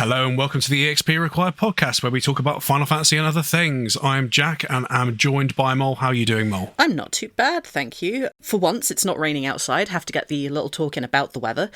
Hello and welcome to the EXP Required podcast, where we talk about Final Fantasy and other things. I'm Jack and I'm joined by Mol. How are you doing, Mol? I'm not too bad, thank you. For once, it's not raining outside. Have to get the little talk in about the weather.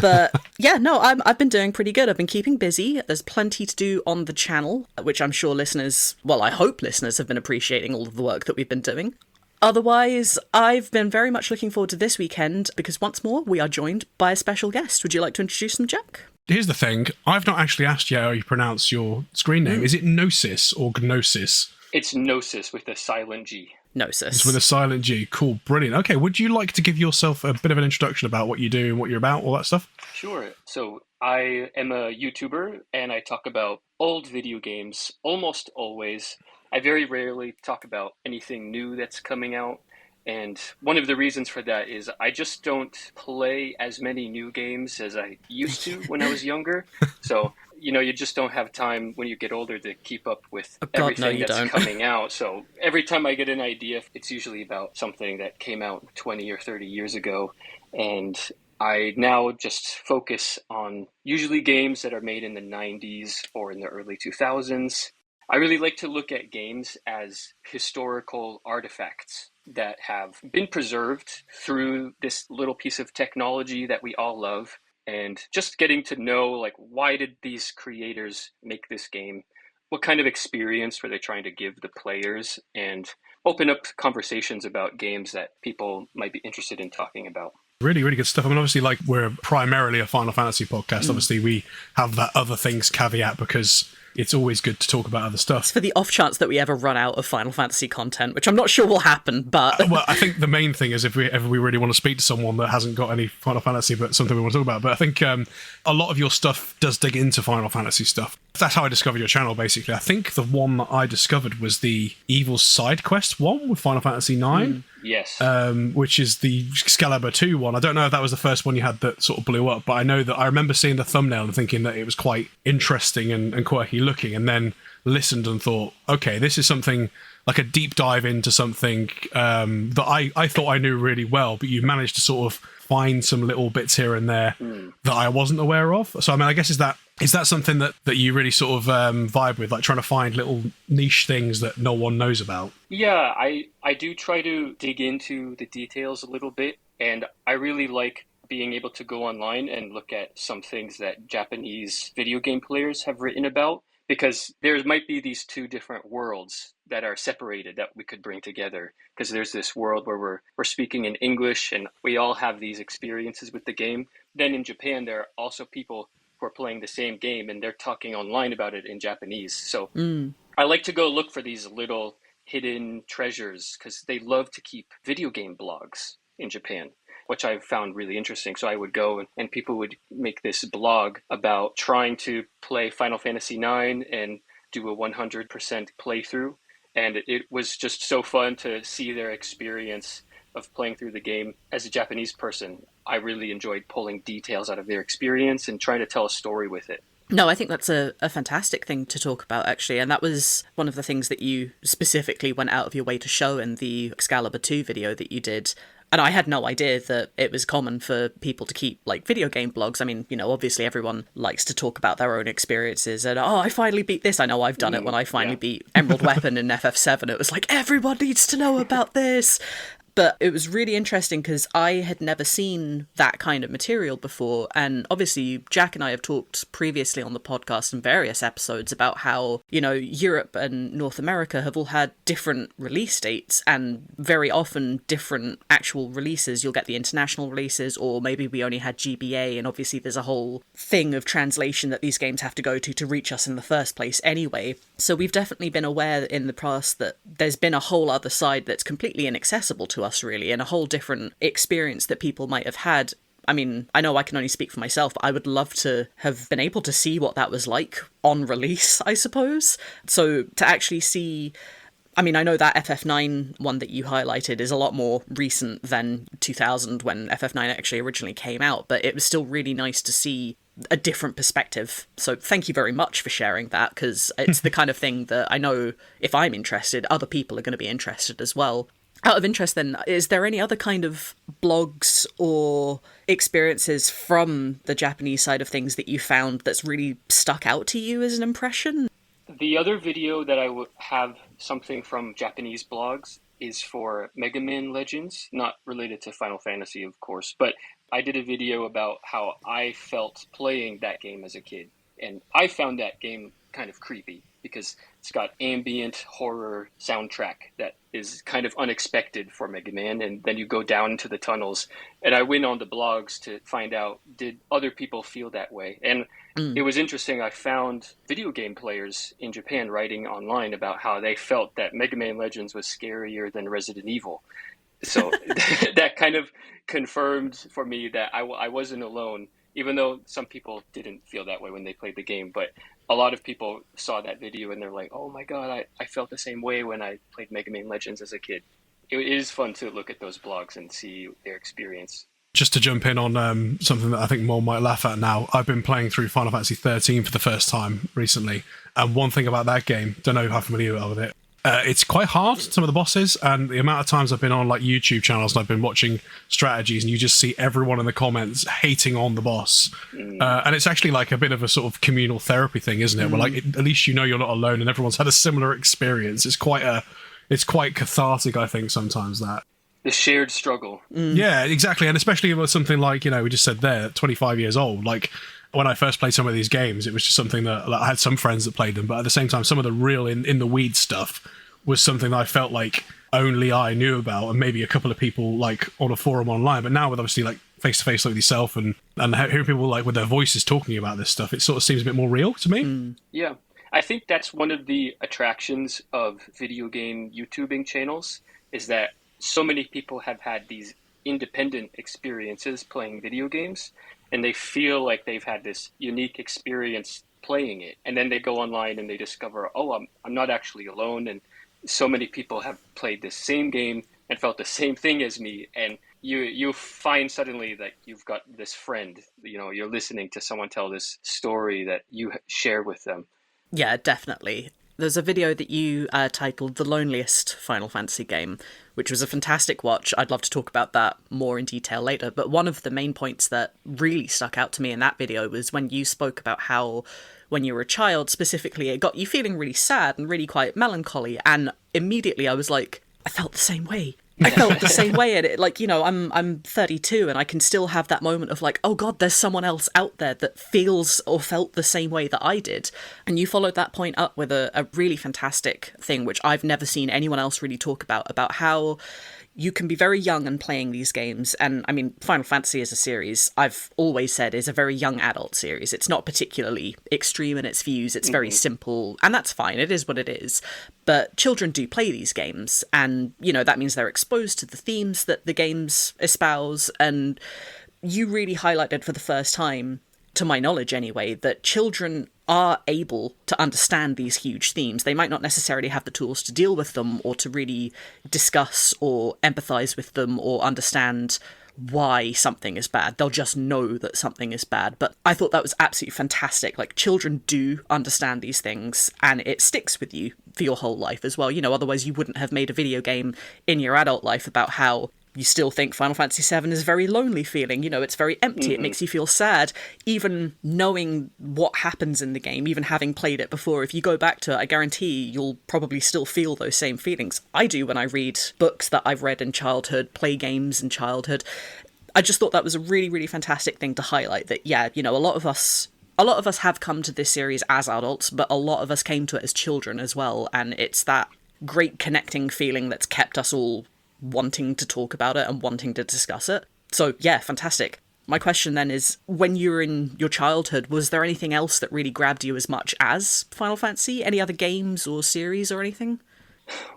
But yeah, no, I've been doing pretty good. I've been keeping busy. There's plenty to do on the channel, which I'm sure listeners, well, I hope listeners have been appreciating all of the work that we've been doing. Otherwise, I've been very much looking forward to this weekend because once more, we are joined by a special guest. Would you like to introduce them, Jack? Here's the thing. I've not actually asked you how you pronounce your screen name. Is it Gnosis or Gnosis? It's Gnosis with a silent G. Gnosis. It's with a silent G. Cool. Brilliant. Okay, would you like to give yourself a bit of an introduction about what you do and what you're about, all that stuff? Sure. So I am a YouTuber and I talk about old video games almost always. I very rarely talk about anything new that's coming out. And one of the reasons for that is I just don't play as many new games as I used to when I was younger. So, you just don't have time when you get older to keep up with everything that's coming out. So every time I get an idea, it's usually about something that came out 20 or 30 years ago. And I now just focus on usually games that are made in the 90s or in the early 2000s. I really like to look at games as historical artifacts that have been preserved through this little piece of technology that we all love, and just getting to know, why did these creators make this game? What kind of experience were they trying to give the players? And open up conversations about games that people might be interested in talking about. Really, really good stuff. I mean, obviously, we're primarily a Final Fantasy podcast. Obviously, we have that other things caveat because it's always good to talk about other stuff. It's for the off chance that we ever run out of Final Fantasy content, which I'm not sure will happen, but... Well, I think the main thing is if we really want to speak to someone that hasn't got any Final Fantasy, but something we want to talk about. But I think a lot of your stuff does dig into Final Fantasy stuff. That's how I discovered your channel, basically. I think the one that I discovered was the Evil Side Quest one with Final Fantasy IX. Yes. Which is the Excalibur 2 one. I don't know if that was the first one you had that sort of blew up, but I know that I remember seeing the thumbnail and thinking that it was quite interesting and quirky looking, and then listened and thought, okay, this is something like a deep dive into something that I thought I knew really well, but you managed to sort of find some little bits here and there that I wasn't aware of. So, I mean, I guess is that something that you really sort of vibe with, like trying to find little niche things that no one knows about? Yeah, I do try to dig into the details a little bit, and I really like being able to go online and look at some things that Japanese video game players have written about, because there might be these two different worlds that are separated that we could bring together. Because there's this world where we're speaking in English and we all have these experiences with the game. Then in Japan, there are also people who are playing the same game and they're talking online about it in Japanese. So I like to go look for these little hidden treasures because they love to keep video game blogs in Japan, which I found really interesting. So I would go and people would make this blog about trying to play Final Fantasy IX and do a 100% playthrough. And it was just so fun to see their experience of playing through the game. As a Japanese person, I really enjoyed pulling details out of their experience and trying to tell a story with it. No, I think that's a fantastic thing to talk about, actually. And that was one of the things that you specifically went out of your way to show in the Excalibur 2 video that you did. And I had no idea that it was common for people to keep, video game blogs. I mean, obviously everyone likes to talk about their own experiences. And, I finally beat this. I know I've done it when I finally beat Emerald Weapon in FF7. It was like, everyone needs to know about this. But it was really interesting because I had never seen that kind of material before. And obviously, Jack and I have talked previously on the podcast in various episodes about how, Europe and North America have all had different release dates and very often different actual releases. You'll get the international releases, or maybe we only had GBA. And obviously, there's a whole thing of translation that these games have to go to reach us in the first place anyway. So we've definitely been aware in the past that there's been a whole other side that's completely inaccessible to us, really, and a whole different experience that people might have had. I mean, I know I can only speak for myself, but I would love to have been able to see what that was like on release, I suppose. So to actually see, I mean, I know that FF9 one that you highlighted is a lot more recent than 2000 when FF9 actually originally came out, but it was still really nice to see a different perspective. So thank you very much for sharing that, because it's the kind of thing that I know if I'm interested, other people are going to be interested as well. Out of interest then, is there any other kind of blogs or experiences from the Japanese side of things that you found that's really stuck out to you as an impression? The other video that I would have something from Japanese blogs is for Megaman Legends, not related to Final Fantasy, of course, but I did a video about how I felt playing that game as a kid. And I found that game kind of creepy because it's got ambient horror soundtrack that is kind of unexpected for Mega Man. And then you go down into the tunnels. And I went on the blogs to find out, did other people feel that way? And it was interesting. I found video game players in Japan writing online about how they felt that Mega Man Legends was scarier than Resident Evil. So that kind of confirmed for me that I wasn't alone, even though some people didn't feel that way when they played the game. But a lot of people saw that video and they're like, oh my God, I felt the same way when I played Mega Man Legends as a kid. It is fun to look at those blogs and see their experience. Just to jump in on something that I think Mol might laugh at now, I've been playing through Final Fantasy XIII for the first time recently. And one thing about that game, don't know how familiar you are with it, it's quite hard, some of the bosses, and the amount of times I've been on like YouTube channels and I've been watching strategies and you just see everyone in the comments hating on the boss. And it's actually like a bit of a sort of communal therapy thing, isn't it? Where like at least you know you're not alone and everyone's had a similar experience. It's quite cathartic, I think, sometimes that. The shared struggle. Yeah, exactly. And especially with something like, we just said there, 25 years old, like when I first played some of these games, it was just something that like, I had some friends that played them, but at the same time, some of the real in the weed stuff was something that I felt like only I knew about, and maybe a couple of people like on a forum online. But now with obviously like face to face like with yourself and hearing people like with their voices talking about this stuff, it sort of seems a bit more real to me. Yeah, I think that's one of the attractions of video game YouTubing channels is that so many people have had these independent experiences playing video games, and they feel like they've had this unique experience playing it. And then they go online and they discover, oh, I'm not actually alone. And so many people have played this same game and felt the same thing as me. And you find suddenly that you've got this friend, you're listening to someone tell this story that you share with them. Yeah, definitely. There's a video that you titled The Loneliest Final Fantasy Game, which was a fantastic watch. I'd love to talk about that more in detail later. But one of the main points that really stuck out to me in that video was when you spoke about how when you were a child, specifically, it got you feeling really sad and really quite melancholy. And immediately I was like, I felt the same way. I felt the same way at it. Like, I'm 32 and I can still have that moment of like, oh God, there's someone else out there that feels or felt the same way that I did. And you followed that point up with a really fantastic thing, which I've never seen anyone else really talk about how you can be very young and playing these games. And I mean, Final Fantasy as a series, I've always said, is a very young adult series. It's not particularly extreme in its views. It's very simple, and that's fine. It is what it is. But children do play these games, and, that means they're exposed to the themes that the games espouse. And you really highlighted for the first time, to my knowledge anyway, that children are able to understand these huge themes. They might not necessarily have the tools to deal with them or to really discuss or empathize with them or understand why something is bad. They'll just know that something is bad. But I thought that was absolutely fantastic. Like, children do understand these things, and it sticks with you for your whole life as well. Otherwise you wouldn't have made a video game in your adult life about how you still think Final Fantasy VII is a very lonely feeling. It's very empty. It makes you feel sad. Even knowing what happens in the game, even having played it before, if you go back to it, I guarantee you'll probably still feel those same feelings. I do when I read books that I've read in childhood, play games in childhood. I just thought that was a really, really fantastic thing to highlight, that, yeah, a lot of us have come to this series as adults, but a lot of us came to it as children as well. And it's that great connecting feeling that's kept us all wanting to talk about it and wanting to discuss it. So yeah, fantastic. My question then is, when you were in your childhood, was there anything else that really grabbed you as much as Final Fantasy? Any other games or series or anything?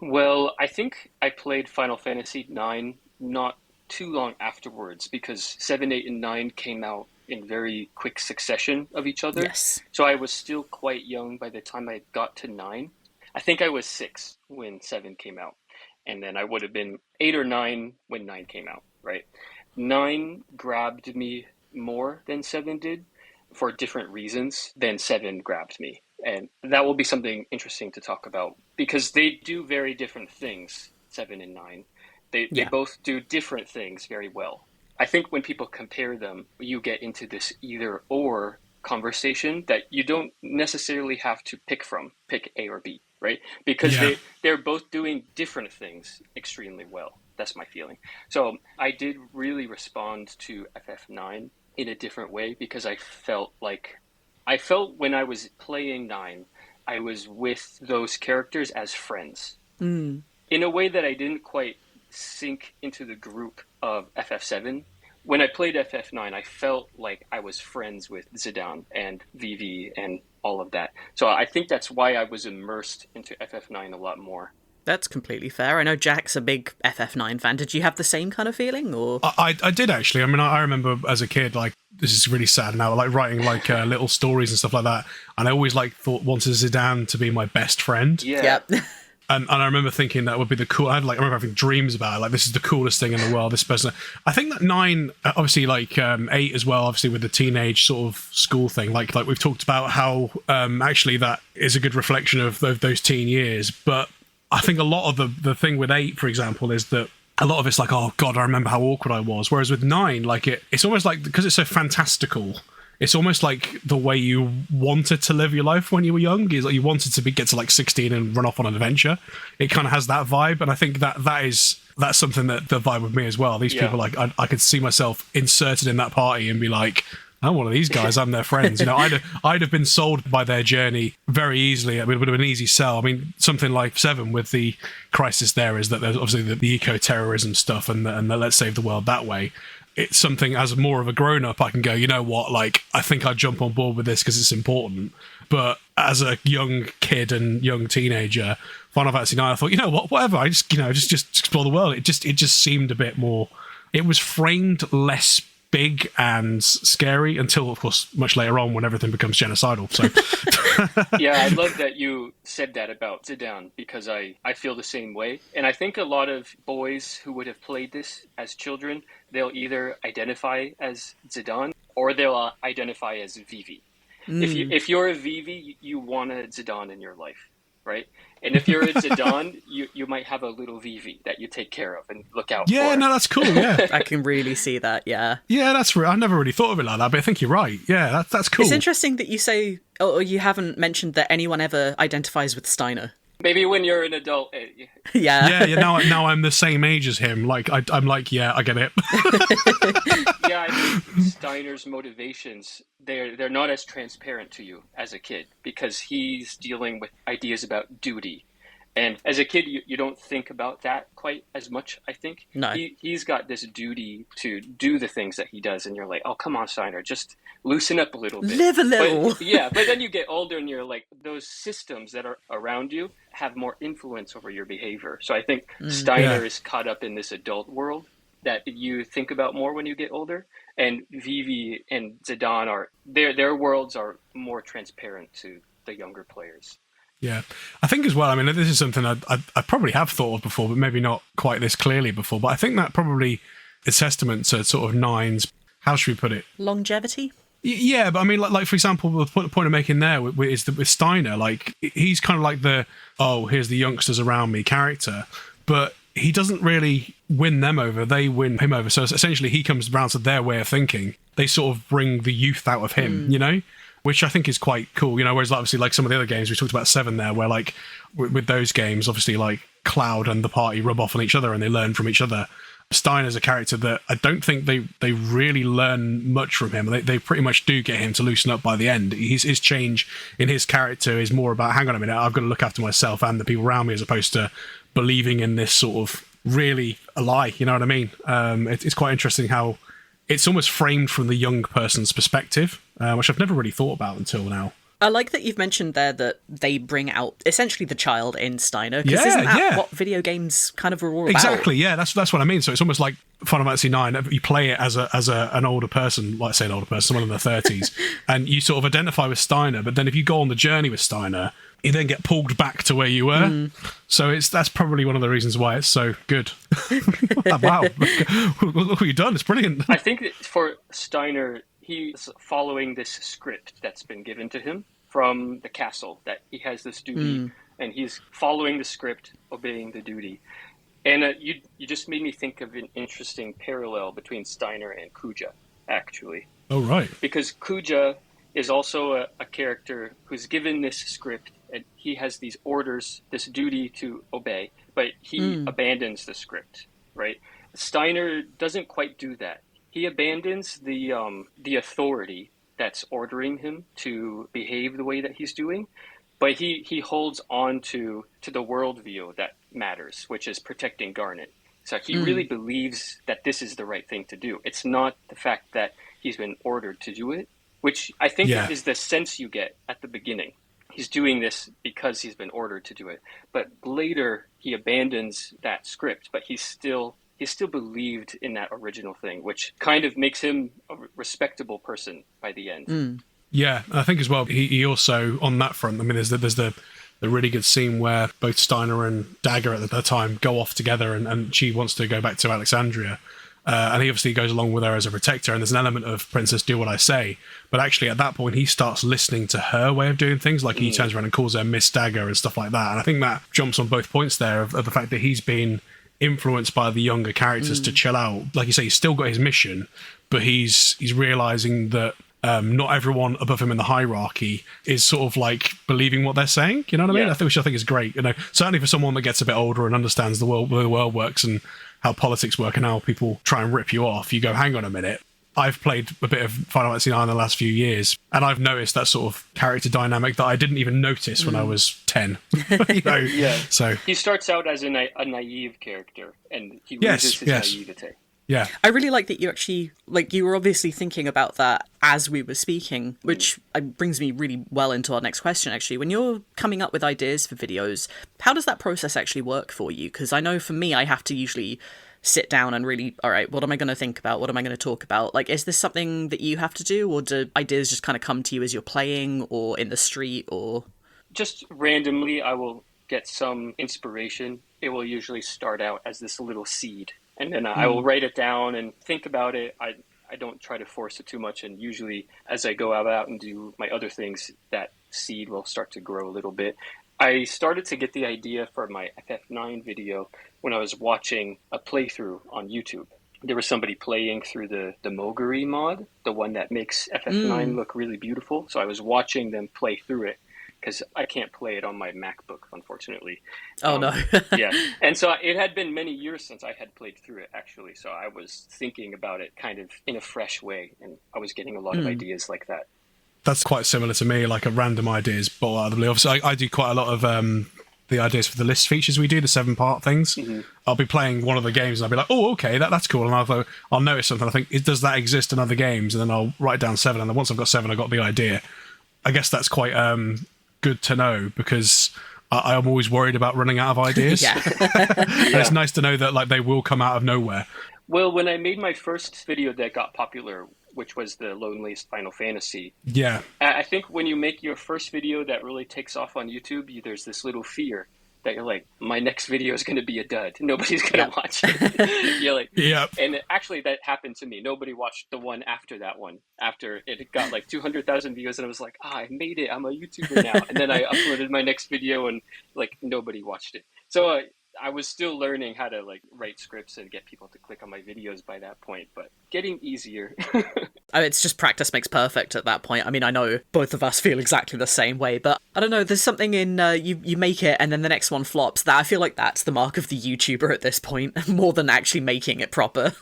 Well, I think I played Final Fantasy IX not too long afterwards, because 7, 8, and 9 came out in very quick succession of each other. Yes. So I was still quite young by the time I got to 9. I think I was 6 when 7 came out. And then I would have been 8 or 9 when 9 came out, right? 9 grabbed me more than 7 did for different reasons than 7 grabbed me. And that will be something interesting to talk about, because they do very different things, 7 and 9. They both do different things very well. I think when people compare them, you get into this either or conversation that you don't necessarily have to pick A or B, right? Because they're both doing different things extremely well. That's my feeling. So I did really respond to FF9 in a different way because I felt when I was playing 9, I was with those characters as friends. In a way that I didn't quite sink into the group of FF7. When I played FF9, I felt like I was friends with Zidane and Vivi and all of that. So I think that's why I was immersed into FF9 a lot more. That's completely fair. I know Jack's a big FF9 fan. Did you have the same kind of feeling, or? I did actually. I mean, I remember as a kid, like, this is really sad now, like writing like little stories and stuff like that. And I always wanted Zidane to be my best friend. Yeah. Yep. And I remember thinking that would be the cool. I remember having dreams about it. Like, this is the coolest thing in the world. This person. I think that 9, obviously, like 8 as well. Obviously, with the teenage sort of school thing. Like we've talked about how actually that is a good reflection of those teen years. But I think a lot of the thing with 8, for example, is that a lot of it's like, oh God, I remember how awkward I was. Whereas with 9, like it's almost like, because it's so fantastical, it's almost like the way you wanted to live your life when you were young. Is like you wanted to get to like 16 and run off on an adventure. It kind of has that vibe, and I think that's something that the vibe with me as well. These people, like I could see myself inserted in that party and be like, I'm one of these guys. I'm their friends. You know, I'd have been sold by their journey very easily. I mean, it would have been an easy sell. I mean, something like 7 with the crisis there is that there's obviously the eco-terrorism stuff and the let's save the world that way. It's something, as more of a grown-up, I can go, you know what, like, I think I'd jump on board with this because it's important. But as a young kid and young teenager, Final Fantasy IX, I thought, you know what, whatever, I just explore the world. It just seemed a bit more, it was framed less big and scary until, of course, much later on when everything becomes genocidal. So yeah, I love that you said that about Zidane, because I feel the same way. And I think a lot of boys who would have played this as children, they'll either identify as Zidane or they'll identify as Vivi. If you're a Vivi, you want a Zidane in your life, right? And if you're a Zidane, you might have a little Vivi that you take care of and look out for. Yeah, no, that's cool, yeah. I can really see that, yeah. Yeah, that's I never really thought of it like that, but I think you're right. Yeah, that's cool. It's interesting that you say, or you haven't mentioned that anyone ever identifies with Steiner. Maybe when you're an adult. Yeah. Yeah, now I'm the same age as him. Like, I'm like, yeah, I get it. Yeah, I think Steiner's motivations, they're not as transparent to you as a kid, because he's dealing with ideas about duty. And as a kid, you don't think about that quite as much, I think. No. He's got this duty to do the things that he does, and you're like, oh, come on, Steiner, just loosen up a little bit. Live a little. But then you get older and you're like, those systems that are around you have more influence over your behavior. So I think Steiner is caught up in this adult world that you think about more when you get older. And Vivi and Zidane their worlds are more transparent to the younger players. Yeah, I think as well, I mean, this is something I probably have thought of before, but maybe not quite this clearly before. But I think that probably is testament to sort of 9's, how should we put it? Longevity? Yeah, but I mean, like for example, the point I'm making there is that with Steiner, like, he's kind of like here's the youngsters around me character, but he doesn't really win them over, they win him over. So essentially he comes around to their way of thinking. They sort of bring the youth out of him, you know? Which I think is quite cool, you know, whereas obviously like some of the other games, we talked about 7 there, where like with those games, obviously like Cloud and the party rub off on each other and they learn from each other. Steiner's a character that I don't think they really learn much from him. They pretty much do get him to loosen up by the end. His change in his character is more about, hang on a minute, I've got to look after myself and the people around me, as opposed to believing in this sort of really a lie, you know what I mean? It's quite interesting how it's almost framed from the young person's perspective, which I've never really thought about until now. I like that you've mentioned there that they bring out essentially the child in Steiner, because isn't that what video games kind of are all about? Exactly, yeah, that's what I mean. So it's almost like Final Fantasy IX, you play it as an older person, like say an older person, someone in their 30s, and you sort of identify with Steiner, but then if you go on the journey with Steiner, you then get pulled back to where you were. So that's probably one of the reasons why it's so good. Wow, look what you've done, it's brilliant. I think that for Steiner, he's following this script that's been given to him from the castle, that he has this duty, and he's following the script, obeying the duty. And you just made me think of an interesting parallel between Steiner and Kuja, actually. Oh, right. Because Kuja is also a character who's given this script, and he has these orders, this duty to obey, but he abandons the script, right? Steiner doesn't quite do that. He abandons the authority that's ordering him to behave the way that he's doing, but he holds on to the worldview that matters, which is protecting Garnet. So he really believes that this is the right thing to do. It's not the fact that he's been ordered to do it, which I think is the sense you get at the beginning. He's doing this because he's been ordered to do it. But later he abandons that script, but he still believed in that original thing, which kind of makes him a respectable person by the end. Yeah, I think as well, he also, on that front, I mean, there's the really good scene where both Steiner and Dagger at the time go off together, and she wants to go back to Alexandria. And he obviously goes along with her as a protector, and there's an element of Princess, do what I say. But actually, at that point, he starts listening to her way of doing things, like he turns around and calls her Miss Dagger and stuff like that. And I think that jumps on both points there of the fact that he's been influenced by the younger characters to chill out. Like you say, he's still got his mission, but he's realizing that not everyone above him in the hierarchy is sort of like believing what they're saying. You know what I mean? Which I think is great. You know, certainly for someone that gets a bit older and understands the world works and how politics work and how people try and rip you off. You go, hang on a minute. I've played a bit of Final Fantasy IX in the last few years, and I've noticed that sort of character dynamic that I didn't even notice when I was 10. You know? So he starts out as a naive character, and he loses his naivete. Yeah. I really like that you actually, like, you were obviously thinking about that as we were speaking, which brings me really well into our next question, actually. When you're coming up with ideas for videos, how does that process actually work for you? Because I know for me, I have to usually sit down and really, all right, what am I going to think about? What am I going to talk about? Like, is this something that you have to do, or do ideas just kind of come to you as you're playing or in the street, or? Just randomly, I will get some inspiration. It will usually start out as this little seed. And then I will write it down and think about it. I don't try to force it too much. And usually as I go out and do my other things, that seed will start to grow a little bit. I started to get the idea for my FF9 video when I was watching a playthrough on YouTube. There was somebody playing through the Moguri mod, the one that makes FF9 look really beautiful. So I was watching them play through it, because I can't play it on my MacBook, unfortunately. Oh, no. Yeah. And so it had been many years since I had played through it, actually. So I was thinking about it kind of in a fresh way, and I was getting a lot of ideas like that. That's quite similar to me, like a random ideas ball out of the blue. Obviously, I do quite a lot of the ideas for the list features we do, the 7-part things. I'll be playing one of the games, and I'll be like, oh, okay, that's cool. And I'll notice something. I think, does that exist in other games? And then I'll write down 7, and then once I've got 7, I've got the idea. I guess that's quite good to know, because I am always worried about running out of ideas. And it's nice to know that like they will come out of nowhere. Well, when I made my first video that got popular, which was the Loneliest Final Fantasy, I think when you make your first video that really takes off on YouTube, there's this little fear that you're like, my next video is going to be a dud. Nobody's going to watch it. You're like, And actually that happened to me. Nobody watched the one after that one. After it got like 200,000 views, and I was like, I made it. I'm a YouTuber now. And then I uploaded my next video, and like nobody watched it. So I was still learning how to like write scripts and get people to click on my videos by that point, but getting easier. It's just practice makes perfect at that point. I mean, I know both of us feel exactly the same way, but I don't know, there's something in you make it and then the next one flops. That I feel like that's the mark of the YouTuber at this point, more than actually making it proper.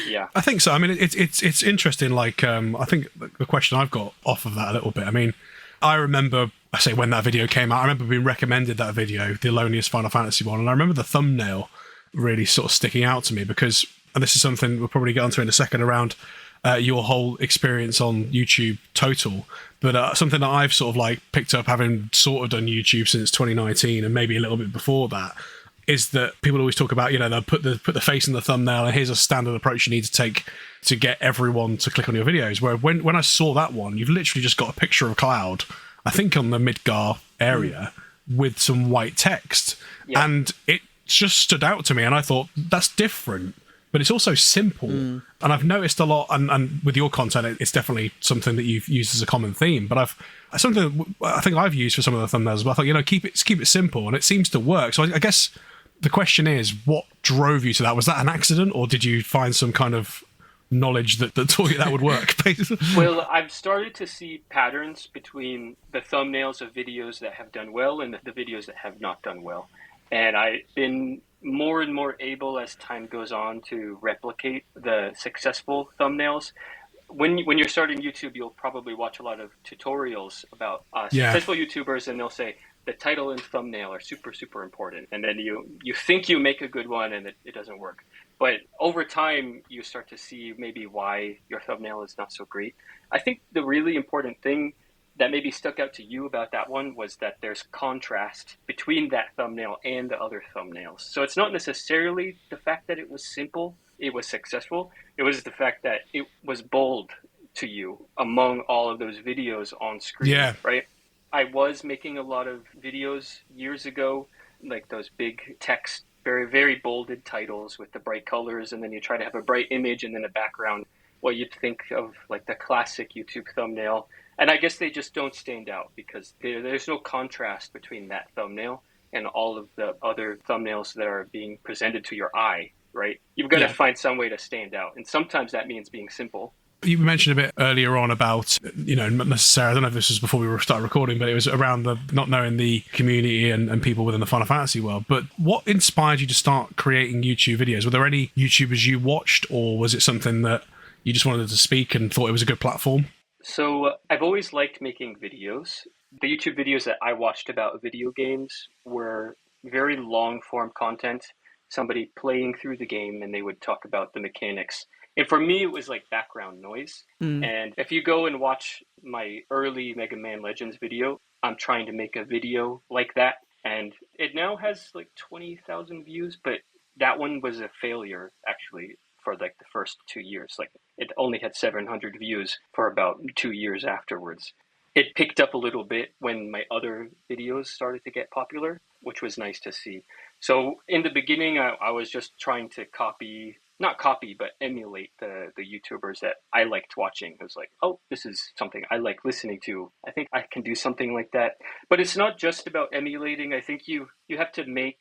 Yeah, I think so. I mean, it's interesting. Like, I think the question I've got off of that a little bit. I mean, I remember, I say when that video came out, I remember being recommended that video, the Loneliest Final Fantasy one, and I remember the thumbnail really sort of sticking out to me because, and this is something we'll probably get onto in a second around your whole experience on YouTube total, but something that I've sort of like picked up having sort of done YouTube since 2019 and maybe a little bit before that, is that people always talk about, you know, they'll put the face in the thumbnail and here's a standard approach you need to take to get everyone to click on your videos. Where when I saw that one, you've literally just got a picture of Cloud, I think on the Midgar area, with some white text. And it just stood out to me and I thought, that's different, but it's also simple. And I've noticed a lot, and with your content, it's definitely something that you've used as a common theme, but something I think I've used for some of the thumbnails, but I thought, you know, keep it simple, and it seems to work. So I guess the question is, what drove you to that? Was that an accident, or did you find some kind of knowledge that taught you that would work? Well, I've started to see patterns between the thumbnails of videos that have done well and the videos that have not done well. And I've been more and more able as time goes on to replicate the successful thumbnails. When you're starting YouTube, you'll probably watch a lot of tutorials about successful YouTubers, and they'll say the title and thumbnail are super, super important. And then you think you make a good one and it doesn't work. But over time, you start to see maybe why your thumbnail is not so great. I think the really important thing that maybe stuck out to you about that one was that there's contrast between that thumbnail and the other thumbnails. So it's not necessarily the fact that it was simple, it was successful. It was the fact that it was bold to you among all of those videos on screen, right? I was making a lot of videos years ago, like those big text, very, very bolded titles with the bright colors, and then you try to have a bright image and then a background, what you'd think of like the classic YouTube thumbnail. And I guess they just don't stand out because there's no contrast between that thumbnail and all of the other thumbnails that are being presented to your eye, right? You've got to find some way to stand out. And sometimes that means being simple. You mentioned a bit earlier on about, not necessarily, I don't know if this was before we started recording, but it was around the not knowing the community and people within the Final Fantasy world. But what inspired you to start creating YouTube videos? Were there any YouTubers you watched, or was it something that you just wanted to speak and thought it was a good platform? So I've always liked making videos. The YouTube videos that I watched about video games were very long form content, somebody playing through the game, and they would talk about the mechanics. And for me, it was like background noise. And if you go and watch my early Mega Man Legends video, I'm trying to make a video like that. And it now has like 20,000 views, but that one was a failure, actually, for like the first 2 years. Like it only had 700 views for about 2 years afterwards. It picked up a little bit when my other videos started to get popular, which was nice to see. So in the beginning, I was just trying to not copy, but emulate the YouTubers that I liked watching. It was like, oh, this is something I like listening to. I think I can do something like that. But it's not just about emulating. I think you have to make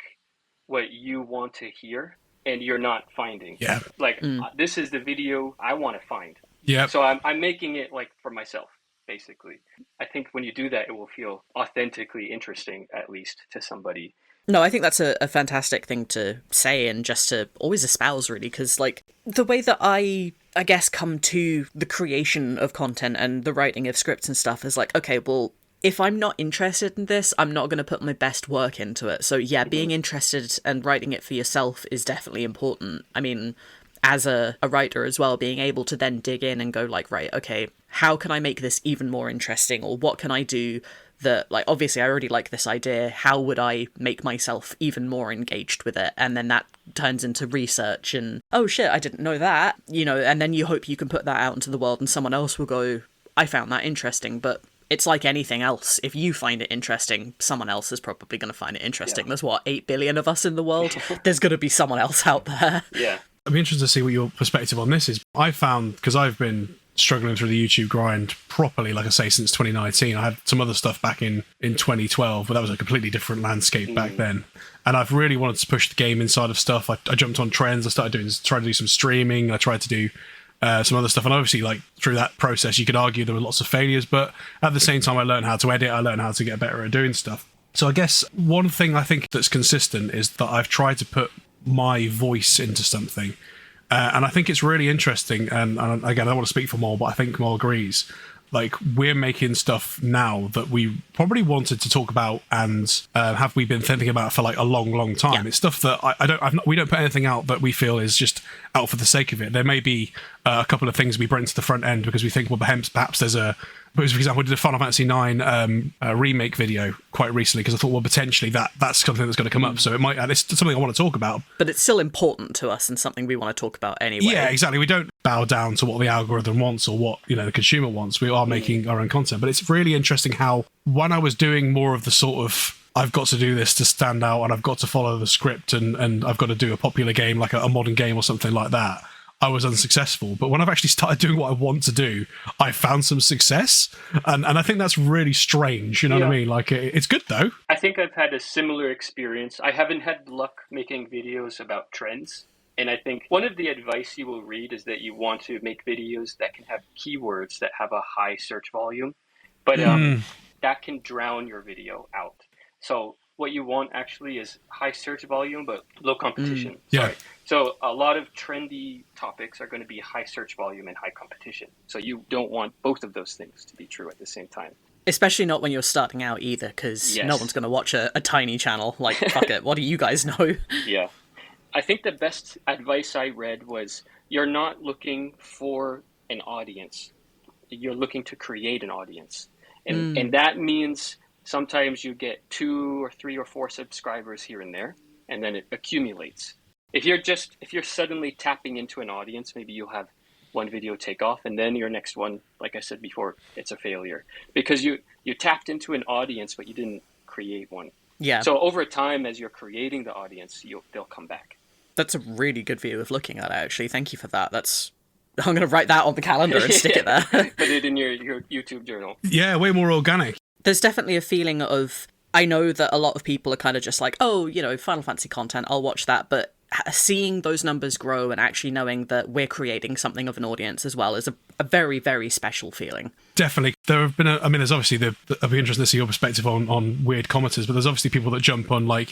what you want to hear and you're not finding. Yeah. Like, this is the video I want to find. Yeah. So I'm making it like for myself, basically. I think when you do that, it will feel authentically interesting, at least to somebody. No, I think that's a fantastic thing to say and just to always espouse, really, because, like, the way that I guess, come to the creation of content and the writing of scripts and stuff is like, okay, well, if I'm not interested in this, I'm not going to put my best work into it. So, yeah, being interested and writing it for yourself is definitely important. I mean, as a writer as well, being able to then dig in and go, like, right, okay, how can I make this even more interesting? Or what can I do that, like, obviously I already like this idea, how would I make myself even more engaged with it? And then that turns into research and, oh shit, I didn't know that, and then you hope you can put that out into the world and someone else will go, I found that interesting. But it's like anything else. If you find it interesting, someone else is probably going to find it interesting. Yeah. There's 8 billion of us in the world. There's going to be someone else out there. Yeah. I'd be interested to see what your perspective on this is. I found, because I've been struggling through the YouTube grind properly, like I say, since 2019. I had some other stuff back in 2012, but that was a completely different landscape back then. And I've really wanted to push the game inside of stuff. I jumped on trends. I tried to do some streaming. I tried to do some other stuff. And obviously, like, through that process, you could argue there were lots of failures, but at the same time, I learned how to edit. I learned how to get better at doing stuff. So I guess one thing I think that's consistent is that I've tried to put my voice into something. And I think it's really interesting, and again, I don't want to speak for Mol, but I think Mol agrees. Like, we're making stuff now that we probably wanted to talk about and have we been thinking about for like a long, long time. Yeah. It's stuff that we don't put anything out that we feel is just out for the sake of it. There may be a couple of things we bring to the front end because we think, well, perhaps there's for example, we did a Final Fantasy IX remake video quite recently because I thought, well, potentially that's something that's going to come up. So it's something I want to talk about. But it's still important to us and something we want to talk about anyway. Yeah, exactly. We don't bow down to what the algorithm wants or what the consumer wants. We are making our own content. But it's really interesting how when I was doing more of the sort of, I've got to do this to stand out and I've got to follow the script and I've got to do a popular game like a modern game or something like that, I was unsuccessful. But when I've actually started doing what I want to do, I found some success. And I think that's really strange, you know what I mean? Like, it's good, though. I think I've had a similar experience. I haven't had luck making videos about trends. And I think one of the advice you will read is that you want to make videos that can have keywords that have a high search volume. But that can drown your video out. So what you want actually is high search volume, but low competition. Sorry. So a lot of trendy topics are going to be high search volume and high competition. So you don't want both of those things to be true at the same time. Especially not when you're starting out either, because no one's going to watch a tiny channel. Like, fuck it, what do you guys know? Yeah. I think the best advice I read was you're not looking for an audience. You're looking to create an audience. And that means sometimes you get 2 or 3 or 4 subscribers here and there, and then it accumulates. If you're suddenly tapping into an audience, maybe you'll have one video take off, and then your next one, like I said before, it's a failure. Because you tapped into an audience, but you didn't create one. Yeah. So over time, as you're creating the audience, they'll come back. That's a really good view of looking at it, actually. Thank you for that. I'm going to write that on the calendar and stick it there. Put it in your YouTube journal. Yeah, way more organic. There's definitely a feeling of, I know that a lot of people are kind of just like, oh, Final Fantasy content, I'll watch that. But seeing those numbers grow and actually knowing that we're creating something of an audience as well is a very, very special feeling. Definitely. There have been, there's obviously, I'd be interested to see your perspective on weird commenters, but there's obviously people that jump on, like,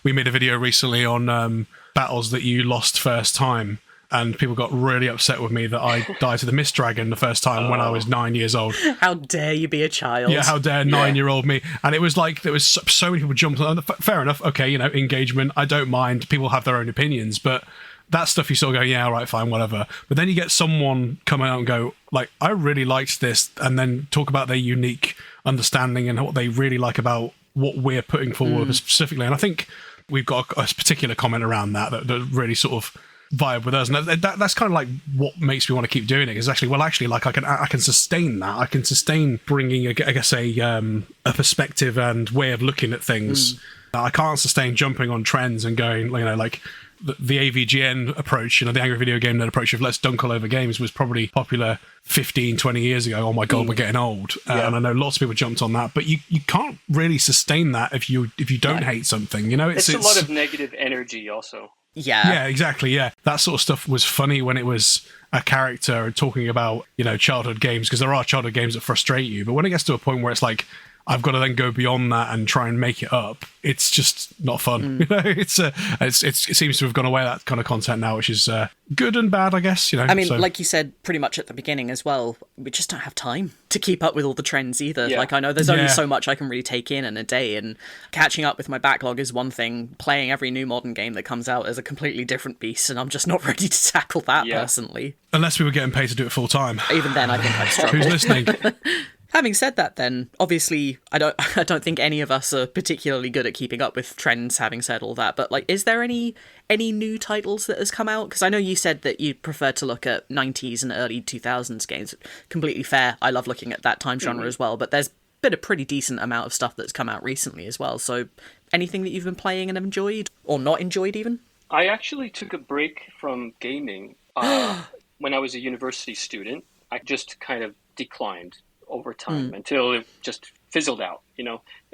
we made a video recently on battles that you lost first time. And people got really upset with me that I died to the Mist Dragon the first time when I was 9 years old. How dare you be a child? Yeah, how dare 9-year-old me? And it was like, there was so many people jumped on. Fair enough, okay, engagement, I don't mind. People have their own opinions, but that stuff you sort of go, yeah, all right, fine, whatever. But then you get someone come out and go, like, I really liked this, and then talk about their unique understanding and what they really like about what we're putting forward specifically. And I think we've got a particular comment around that really sort of vibe with us, and that's kind of like what makes me want to keep doing it. Is actually, like I can sustain that. I can sustain bringing, I guess, a perspective and way of looking at things. I can't sustain jumping on trends and going, like the AVGN approach, the Angry Video Game Nerd approach of let's dunk all over games was probably popular 15, 20 years ago. Oh my god, we're getting old. And I know lots of people jumped on that, but you can't really sustain that if you don't hate something. It's a lot of negative energy also. Yeah, exactly. Yeah, that sort of stuff was funny when it was a character talking about childhood games, because there are childhood games that frustrate you. But when it gets to a point where it's like I've got to then go beyond that and try and make it up, it's just not fun. It seems to have gone away, that kind of content now, which is good and bad, I guess. Like you said pretty much at the beginning as well, we just don't have time to keep up with all the trends either. Like, I know there's only so much I can really take in a day, and catching up with my backlog is one thing. Playing every new modern game that comes out is a completely different beast, and I'm just not ready to tackle that personally. Unless we were getting paid to do it full time. Even then, I think I'd struggle. Who's listening? Having said that, then, obviously, I don't think any of us are particularly good at keeping up with trends, having said all that, but, like, is there any new titles that has come out? Because I know you said that you prefer to look at 90s and early 2000s games. Completely fair. I love looking at that time genre as well, but there's been a pretty decent amount of stuff that's come out recently as well. So anything that you've been playing and have enjoyed, or not enjoyed even? I actually took a break from gaming when I was a university student. I just kind of declined over time until it just fizzled out.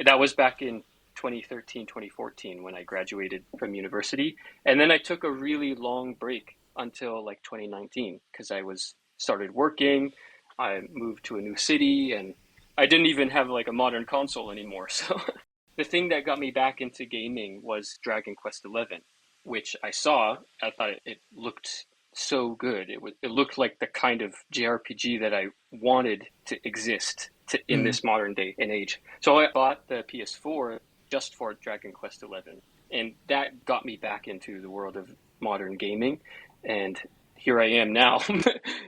That was back in 2013, 2014 when I graduated from university. And then I took a really long break until like 2019 because I started working. I moved to a new city and I didn't even have like a modern console anymore. So the thing that got me back into gaming was Dragon Quest XI, which I saw. I thought it looked so good. It looked like the kind of JRPG that I wanted to exist in this modern day and age. So I bought the PS4 just for Dragon Quest XI, and that got me back into the world of modern gaming. And here I am now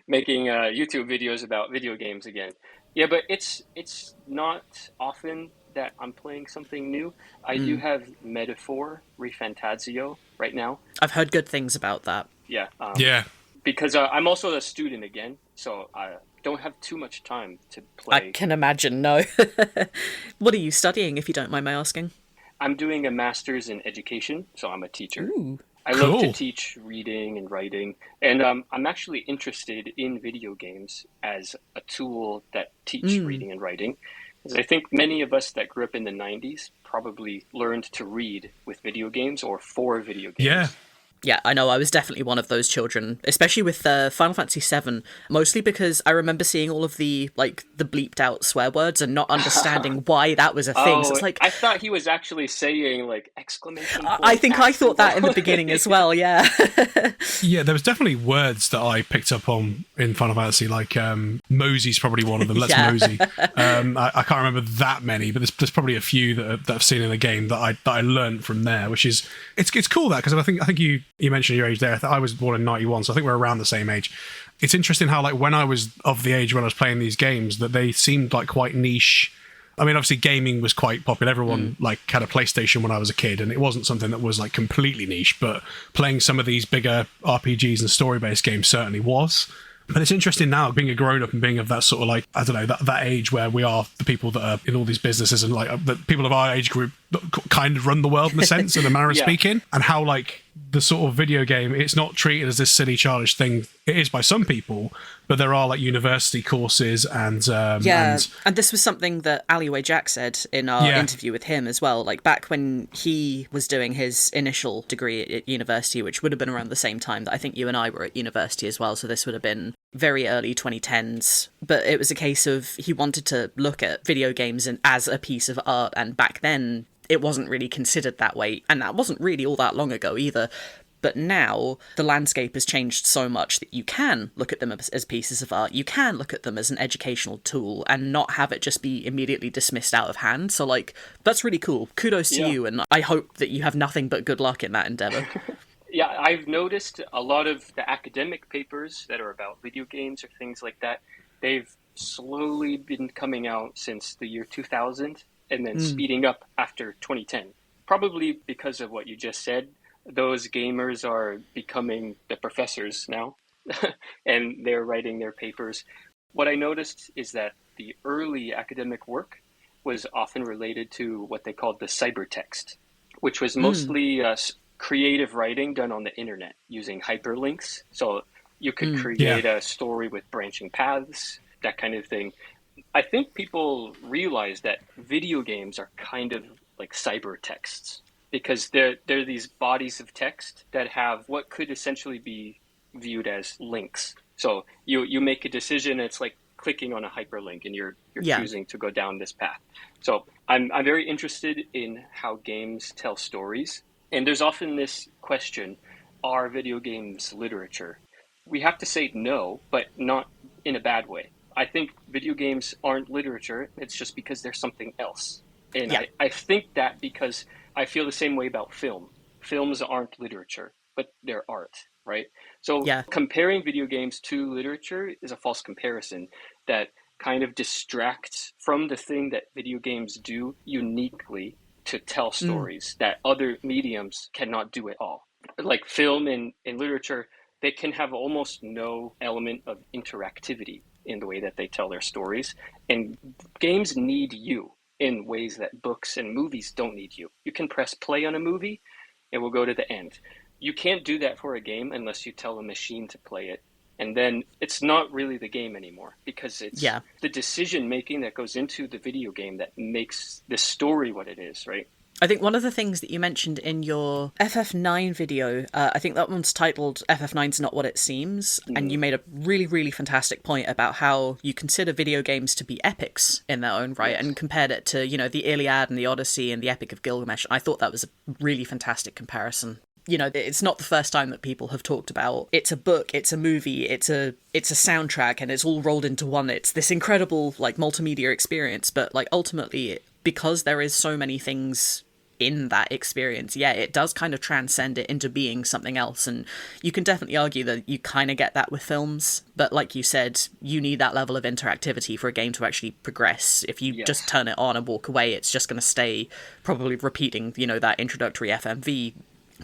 making YouTube videos about video games again. Yeah, but it's not often that I'm playing something new. I do have Metaphor ReFantazio right now. I've heard good things about that. Yeah. Because I'm also a student again, so I don't have too much time to play. I can imagine, no. What are you studying, if you don't mind my asking? I'm doing a master's in education, so I'm a teacher. Ooh. I love to Cool. teach reading and writing, and I'm actually interested in video games as a tool that teach reading and writing. Because I think many of us that grew up in the 90s probably learned to read with video games or for video Yeah. games. Yeah, I know. I was definitely one of those children, especially with Final Fantasy VII, mostly because I remember seeing all of the bleeped out swear words and not understanding why that was a thing. So Oh, it's like, I thought he was actually saying like exclamation point! I think I thought that in the point. beginning as well, yeah. Yeah, there was definitely words that I picked up on in Final Fantasy, like Mosey's probably one of them. Let's Yeah. Mosey. I can't remember that many, but there's probably a few that I've seen in the game that I learned from there, which is it's cool that because I think you mentioned your age there. I was born in 91, so I think we're around the same age. It's interesting how like when I was of the age when I was playing these games that they seemed like quite niche. I mean, obviously, gaming was quite popular. Everyone like had a PlayStation when I was a kid, and it wasn't something that was like completely niche. But playing some of these bigger RPGs and story-based games certainly was. But it's interesting now, being a grown-up and being of that sort of like I don't know that age where we are the people that are in all these businesses and like the people of our age group that kind of run the world in a sense, in a manner of Yeah. speaking, and how like the sort of video game, it's not treated as this silly childish thing. It is by some people, but there are like university courses and Yeah, and this was something that Alleyway Jack said in our Yeah. interview with him as well. Like back when he was doing his initial degree at university, which would have been around the same time that I think you and I were at university as well. So this would have been very early 2010s. But it was a case of he wanted to look at video games as a piece of art, and back then it wasn't really considered that way, and that wasn't really all that long ago either. But now the landscape has changed so much that you can look at them as pieces of art. You can look at them as an educational tool and not have it just be immediately dismissed out of hand. So, like, that's really cool. Kudos to Yeah. you, and I hope that you have nothing but good luck in that endeavor. Yeah, I've noticed a lot of the academic papers that are about video games or things like that, they've slowly been coming out since the year 2000 and then speeding up after 2010. Probably because of what you just said. Those gamers are becoming the professors now and they're writing their papers. What I noticed is that the early academic work was often related to what they called the cybertext, which was mostly creative writing done on the internet using hyperlinks. So you could create a story with branching paths, that kind of thing. I think people realize that video games are kind of like cyber texts because they're these bodies of text that have what could essentially be viewed as links. So you make a decision, it's like clicking on a hyperlink and you're choosing to go down this path. So I'm very interested in how games tell stories. And there's often this question, are video games literature? We have to say no, but not in a bad way. I think video games aren't literature. It's just because they're something else. And I think that because I feel the same way about film. Films aren't literature, but they're art, right? So comparing video games to literature is a false comparison that kind of distracts from the thing that video games do uniquely to tell stories that other mediums cannot do at all. Like film and literature, they can have almost no element of interactivity in the way that they tell their stories. And games need you in ways that books and movies don't need you. You can press play on a movie, it will go to the end. You can't do that for a game unless you tell a machine to play it. And then it's not really the game anymore because it's the decision making that goes into the video game that makes the story what it is, right? I think one of the things that you mentioned in your FF9 video, I think that one's titled FF9's Not What It Seems, and you made a really, really fantastic point about how you consider video games to be epics in their own right, and compared it to, you know, the Iliad and the Odyssey and the Epic of Gilgamesh. I thought that was a really fantastic comparison. You know, it's not the first time that people have talked about it's a book, it's a movie, it's a soundtrack, and it's all rolled into one. It's this incredible, like, multimedia experience, but, like, ultimately, because there is so many things in that experience, it does kind of transcend it into being something else. And you can definitely argue that you kind of get that with films, but like you said, you need that level of interactivity for a game to actually progress. If you just turn it on and walk away, it's just going to stay probably repeating, you know, that introductory FMV,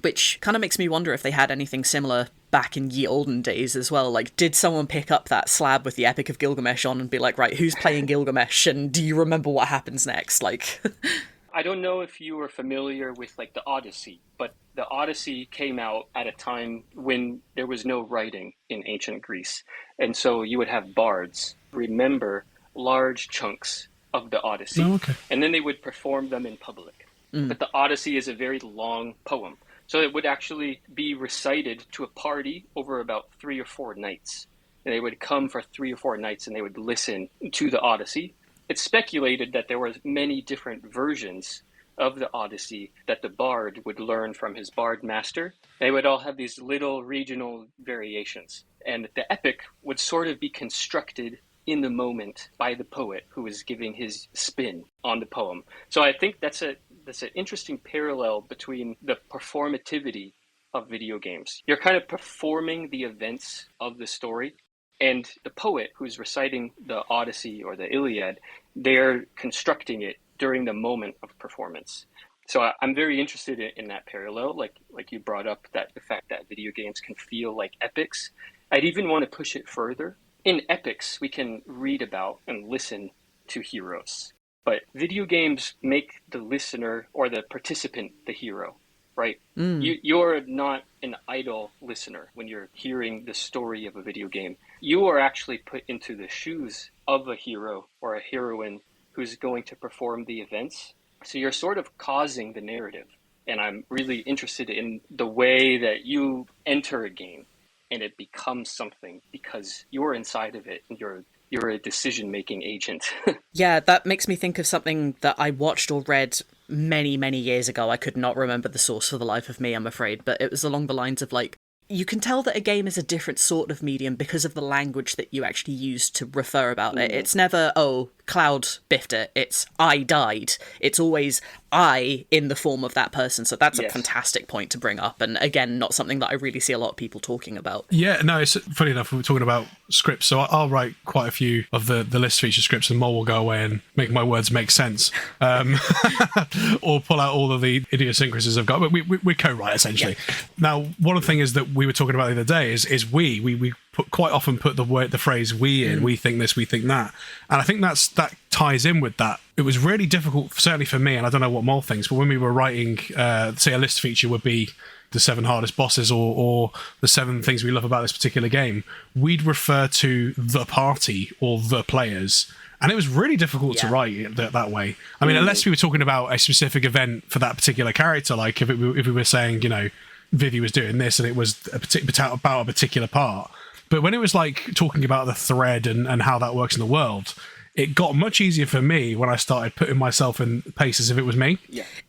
which kind of makes me wonder if they had anything similar back in ye olden days as well. Like, did someone pick up that slab with the Epic of Gilgamesh on and be like, right, who's playing Gilgamesh and do you remember what happens next? Like, I don't know if you were familiar with like the Odyssey, but the Odyssey came out at a time when there was no writing in ancient Greece. And so you would have bards remember large chunks of the Odyssey, Oh, okay. and then they would perform them in public. But the Odyssey is a very long poem. So it would actually be recited to a party over about 3 or 4 nights. And they would come for 3 or 4 nights and they would listen to the Odyssey. It's speculated that there were many different versions of the Odyssey that the bard would learn from his bard master. They would all have these little regional variations. And the epic would sort of be constructed in the moment by the poet who was giving his spin on the poem. So I think that's an interesting parallel between the performativity of video games. You're kind of performing the events of the story, and the poet who's reciting the Odyssey or the Iliad, they're constructing it during the moment of performance. So I'm very interested in that parallel, like you brought up, that the fact that video games can feel like epics. I'd even want to push it further. In epics, we can read about and listen to heroes, but video games make the listener or the participant the hero, right? You're not an idle listener when you're hearing the story of a video game. You are actually put into the shoes of a hero or a heroine who's going to perform the events. So you're sort of causing the narrative. And I'm really interested in the way that you enter a game and it becomes something because you're inside of it and you're a decision-making agent. Yeah, that makes me think of something that I watched or read many, many years ago. I could not remember the source for the life of me, I'm afraid, but it was along the lines of like, you can tell that a game is a different sort of medium because of the language that you actually use to refer about it. It's never, oh, Cloud biffed it. It's I died. It's always I in the form of that person. So that's a fantastic point to bring up. And again, not something that I really see a lot of people talking about. Yeah, no, it's funny enough, we were talking about scripts, so I'll write quite a few of the list feature scripts and Mol will go away and make my words make sense. Or pull out all of the idiosyncrasies I've got. But we co-write, essentially. Yeah. Now, one of the things that we were talking about the other day is we quite often put the phrase we in, we think this, we think that. And I think that ties in with that. It was really difficult, certainly for me, and I don't know what Mol thinks, but when we were writing, say a list feature would be the 7 hardest bosses or the 7 things we love about this particular game, we'd refer to the party or the players. And it was really difficult to write it that way. I mean, unless we were talking about a specific event for that particular character, like if we were saying, you know, Vivi was doing this and it was about a particular part. But when it was like talking about the thread and how that works in the world, it got much easier for me when I started putting myself in pace as if it was me.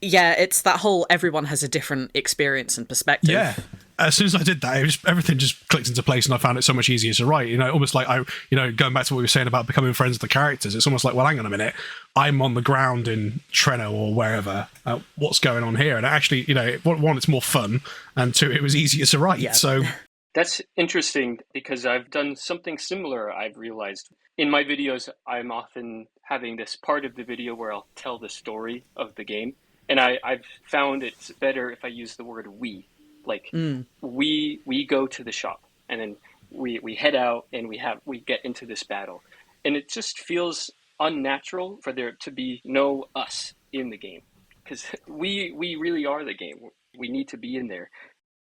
Yeah, it's that whole everyone has a different experience and perspective. Yeah. As soon as I did that, everything just clicked into place and I found it so much easier to write. You know, almost like going back to what we were saying about becoming friends with the characters, it's almost like, well, hang on a minute, I'm on the ground in Treno or wherever. What's going on here? And actually, you know, one, it's more fun, and 2, it was easier to write. Yeah. So that's interesting because I've done something similar. I've realized in my videos, I'm often having this part of the video where I'll tell the story of the game. And I've found it's better if I use the word we. Like we go to the shop and then we head out and we get into this battle. And it just feels unnatural for there to be no us in the game. Because we really are the game. We need to be in there.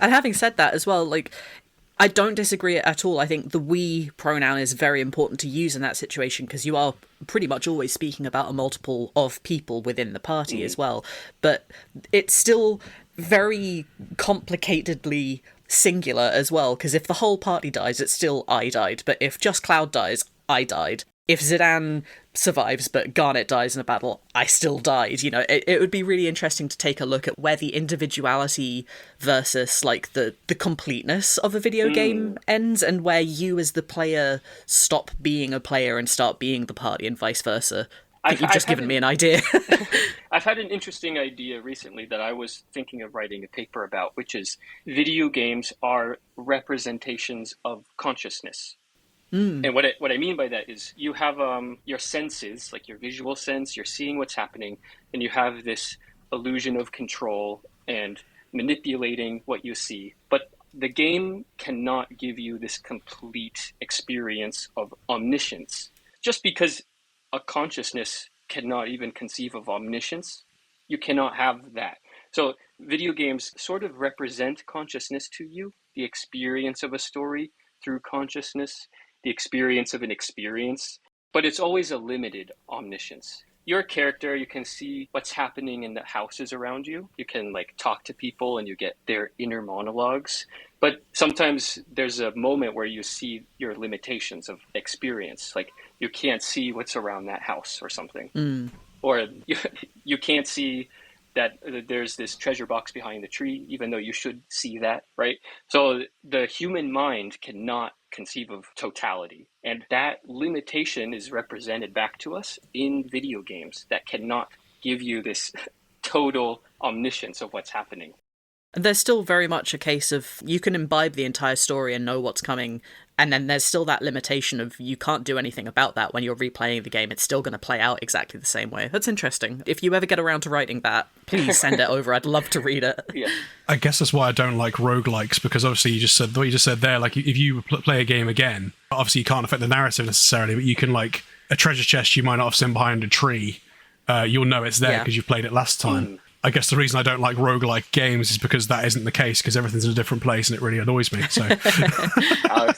And having said that as well, like, I don't disagree at all. I think the we pronoun is very important to use in that situation because you are pretty much always speaking about a multiple of people within the party as well. But it's still very complicatedly singular as well, because if the whole party dies, it's still I died. But if just Cloud dies, I died. If Zidane survives but Garnet dies in a battle, I still died. You know, it would be really interesting to take a look at where the individuality versus like the completeness of a video game ends, and where you as the player stop being a player and start being the party, and vice versa. I think you've just given me an idea. I've had an interesting idea recently that I was thinking of writing a paper about, which is video games are representations of consciousness. And what I mean by that is you have your senses, like your visual sense, you're seeing what's happening, and you have this illusion of control and manipulating what you see. But the game cannot give you this complete experience of omniscience. Just because a consciousness cannot even conceive of omniscience You cannot have that. So video games sort of represent consciousness to you, the experience of a story through consciousness, the experience of an experience, but it's always a limited omniscience. You're a character, you can see what's happening in the houses around you. You can like talk to people and you get their inner monologues. But sometimes there's a moment where you see your limitations of experience. Like you can't see what's around that house or something. Or you can't see that there's this treasure box behind the tree, even though you should see that, right? So the human mind cannot conceive of totality. And that limitation is represented back to us in video games that cannot give you this total omniscience of what's happening. There's still very much a case of you can imbibe the entire story and know what's coming, and then there's still that limitation of you can't do anything about that when you're replaying the game. It's still going to play out exactly the same way. That's interesting. If you ever get around to writing that, please send it over. I'd love to read it. Yeah. I guess that's why I don't like roguelikes, because obviously you just said the way you just said there, like if you play a game again, obviously you can't affect the narrative necessarily, but you can, like, a treasure chest you might not have seen behind a tree, you'll know it's there because you played it last time. I guess the reason I don't like roguelike games is because that isn't the case, because everything's in a different place and it really annoys me. So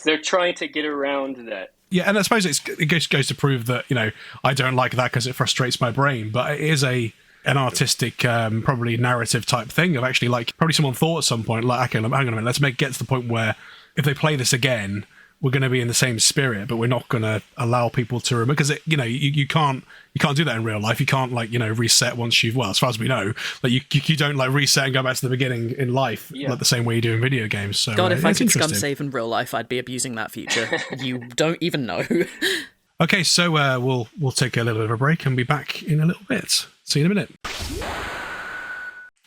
they're trying to get around that. Yeah, and I suppose it goes to prove that, you know, I don't like that because it frustrates my brain, but it is an artistic, probably narrative type thing of actually, like, probably someone thought at some point, like, okay, hang on a minute, let's get to the point where if they play this again, we're going to be in the same spirit, but we're not going to allow people to remember, because you can't do that in real life. You can't, like, you know, reset once you've, well, as far as we know, like you don't, like, reset and go back to the beginning in life like the same way you do in video games. So God, if I could scum save in real life, I'd be abusing that feature. You don't even know. Okay, so we'll take a little bit of a break and be back in a little bit. See you in a minute.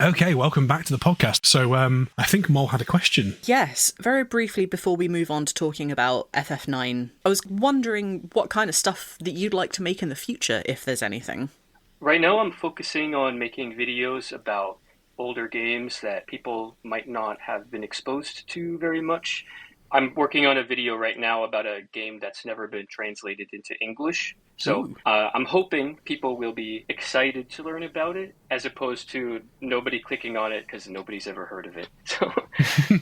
Okay, welcome back to the podcast. So I think Mol had a question. Yes, very briefly before we move on to talking about FF9, I was wondering what kind of stuff that you'd like to make in the future, if there's anything. Right now I'm focusing on making videos about older games that people might not have been exposed to very much. I'm working on a video right now about a game that's never been translated into English. So I'm hoping people will be excited to learn about it, as opposed to nobody clicking on it because nobody's ever heard of it. So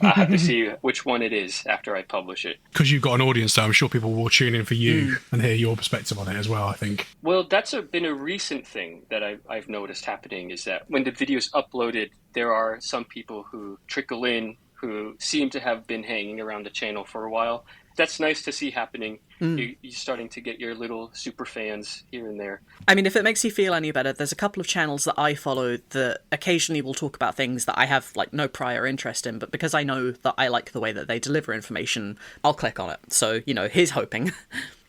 I have to see which one it is after I publish it. Because you've got an audience, so I'm sure people will tune in for you and hear your perspective on it as well, I think. Well, that's been a recent thing that I've noticed happening, is that when the video's uploaded, there are some people who trickle in who seem to have been hanging around the channel for a while. That's nice to see happening. You're starting to get your little super fans here and there. I mean, if it makes you feel any better, there's a couple of channels that I follow that occasionally will talk about things that I have, like, no prior interest in, but because I know that I like the way that they deliver information, I'll click on it. So, you know, here's hoping.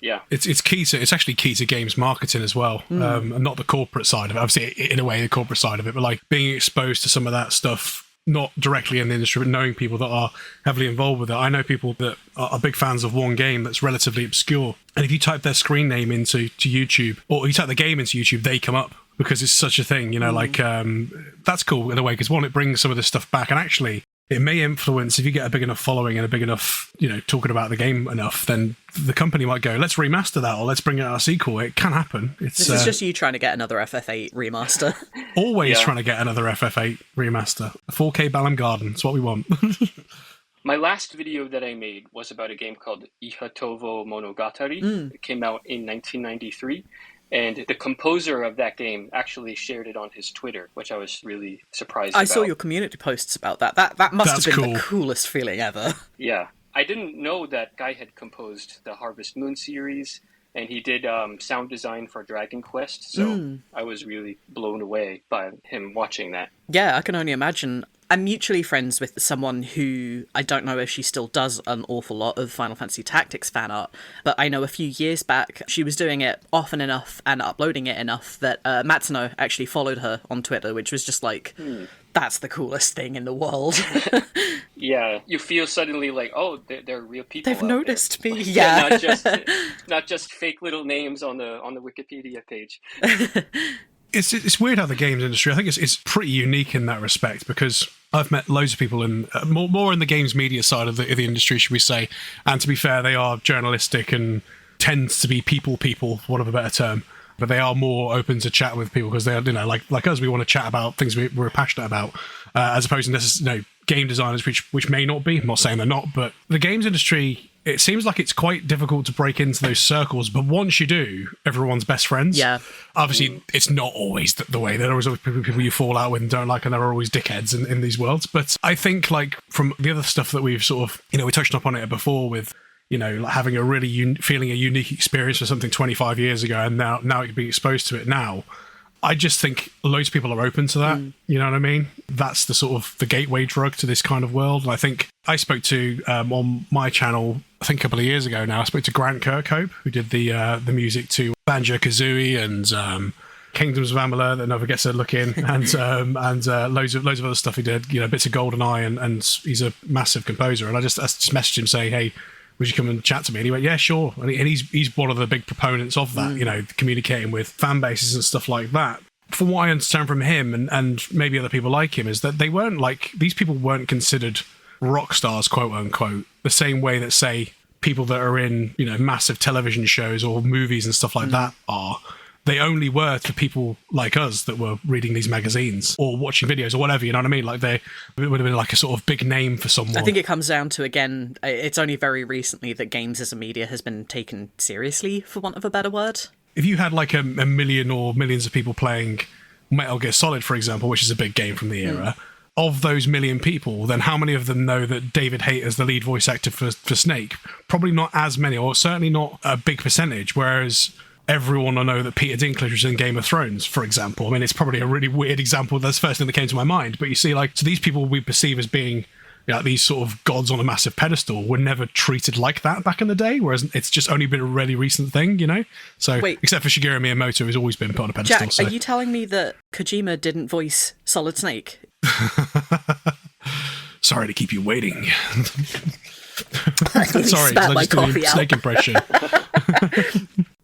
Yeah, it's actually key to games marketing as well, and not the corporate side of it. Obviously, in a way, the corporate side of it, but, like, being exposed to some of that stuff, not directly in the industry, but knowing people that are heavily involved with it. I know people that are big fans of one game that's relatively obscure, and if you type their screen name into YouTube, or you type the game into YouTube, they come up because it's such a thing, you know. Like, that's cool in a way, because one, it brings some of this stuff back, and actually it may influence, if you get a big enough following and a big enough, you know, talking about the game enough, then the company might go, let's remaster that, or let's bring out a sequel. It can happen. This is just you trying to get another FF8 remaster. Always trying to get another FF8 remaster. A 4K Balam Garden. It's what we want. My last video that I made was about a game called Ihatovo Monogatari. It came out in 1993. And the composer of that game actually shared it on his Twitter, which I was really surprised about. I saw your community posts about that. That must That's have been cool. the coolest feeling ever. Yeah. I didn't know that guy had composed the Harvest Moon series, and he did sound design for Dragon Quest, so I was really blown away by him watching that. Yeah, I can only imagine. I'm mutually friends with someone who, I don't know if she still does an awful lot of Final Fantasy Tactics fan art, but I know a few years back she was doing it often enough and uploading it enough that Matsuno actually followed her on Twitter, which was just like, that's the coolest thing in the world. Yeah, you feel suddenly like, oh, they're real people. They've noticed there. me. Yeah, not just fake little names on the Wikipedia page. It's weird how the games industry, I think it's pretty unique in that respect, because I've met loads of people in more in the games media side of the industry, should we say, and to be fair, they are journalistic and tend to be people, for want of a better term. but they are more open to chat with people because they're, like us, we want to chat about things we're passionate about, as opposed to necessarily, game designers, which may not be. I'm not saying they're not, but the games industry, it seems like it's quite difficult to break into those circles, but once you do, everyone's best friends. Yeah. Obviously, it's not always the way. There are always people you fall out with and don't like, and there are always dickheads in these worlds. But I think, like, from the other stuff that we've sort of, we touched upon it before with, like having a really feeling a unique experience for something 25 years ago, and now being exposed to it now. I just think loads of people are open to that. You know what I mean? That's the sort of the gateway drug to this kind of world. And I think I spoke to, on my channel, I think a couple of years ago now, I spoke to Grant Kirkhope, who did the music to Banjo-Kazooie and Kingdoms of Amalur That Never Gets a Look In, and loads of other stuff he did, bits of GoldenEye, and he's a massive composer. And I just messaged him saying, hey, would you come and chat to me? And he went, yeah, sure. And he's one of the big proponents of that, communicating with fan bases and stuff like that. From what I understand from him and maybe other people like him, is that they weren't these people weren't considered rock stars, quote unquote, the same way that, say, people that are in, massive television shows or movies and stuff like that are. They only were to people like us that were reading these magazines or watching videos or whatever, you know what I mean? Like it would have been like a sort of big name for someone. I think it comes down to, again, it's only very recently that games as a media has been taken seriously, for want of a better word. If you had like a million or millions of people playing Metal Gear Solid, for example, which is a big game from the era, of those million people, then how many of them know that David Hayter is the lead voice actor for Snake? Probably not as many, or certainly not a big percentage, whereas everyone will know that Peter Dinklage was in Game of Thrones, for example. I mean, it's probably a really weird example. That's the first thing that came to my mind. But you see, so these people we perceive as being these sort of gods on a massive pedestal were never treated like that back in the day, whereas it's just only been a really recent thing, So, Wait. Except for Shigeru Miyamoto, who's always been put on a pedestal. Jack, are you telling me that Kojima didn't voice Solid Snake? Sorry to keep you waiting. Sorry, I just did a Snake impression.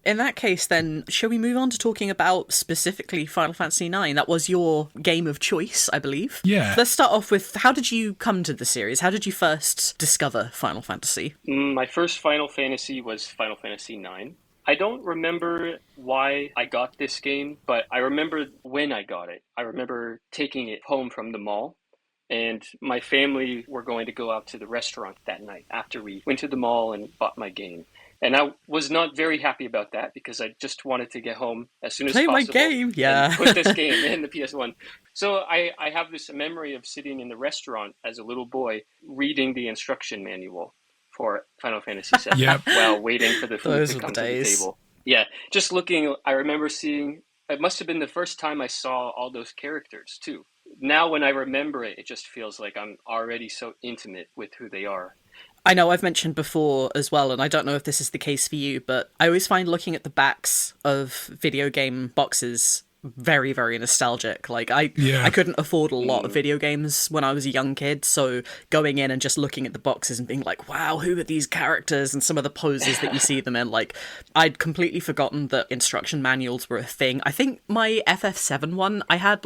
In that case, then, shall we move on to talking about specifically Final Fantasy IX? That was your game of choice, I believe. Yeah. Let's start off with, how did you come to the series? How did you first discover Final Fantasy? My first Final Fantasy was Final Fantasy IX. I don't remember why I got this game, but I remember when I got it. I remember taking it home from the mall, and my family were going to go out to the restaurant that night after we went to the mall and bought my game. And I was not very happy about that because I just wanted to get home as soon as possible. Play my game, yeah. And put this game in the PS1. So I have this memory of sitting in the restaurant as a little boy reading the instruction manual for Final Fantasy VII while waiting for the food to come to the table. Yeah, just looking, I remember seeing, it must have been the first time I saw all those characters too. Now when I remember it, it just feels like I'm already so intimate with who they are. I know I've mentioned before as well, and I don't know if this is the case for you, but I always find looking at the backs of video game boxes very, very nostalgic. I couldn't afford a lot of video games when I was a young kid, so going in and just looking at the boxes and being like, wow, who are these characters, and some of the poses that you see them in, I'd completely forgotten that instruction manuals were a thing. I think my FF7 one, I had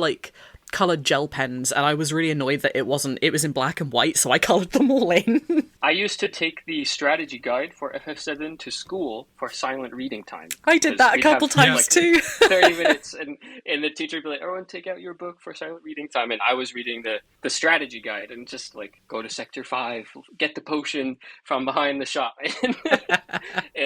coloured gel pens, and I was really annoyed that it was in black and white, so I coloured them all in. I used to take the strategy guide for FF7 to school for silent reading time. I did that a couple times too. 30 minutes, and the teacher would be like, everyone take out your book for silent reading time, and I was reading the strategy guide, and just go to Sector 5, get the potion from behind the shop. And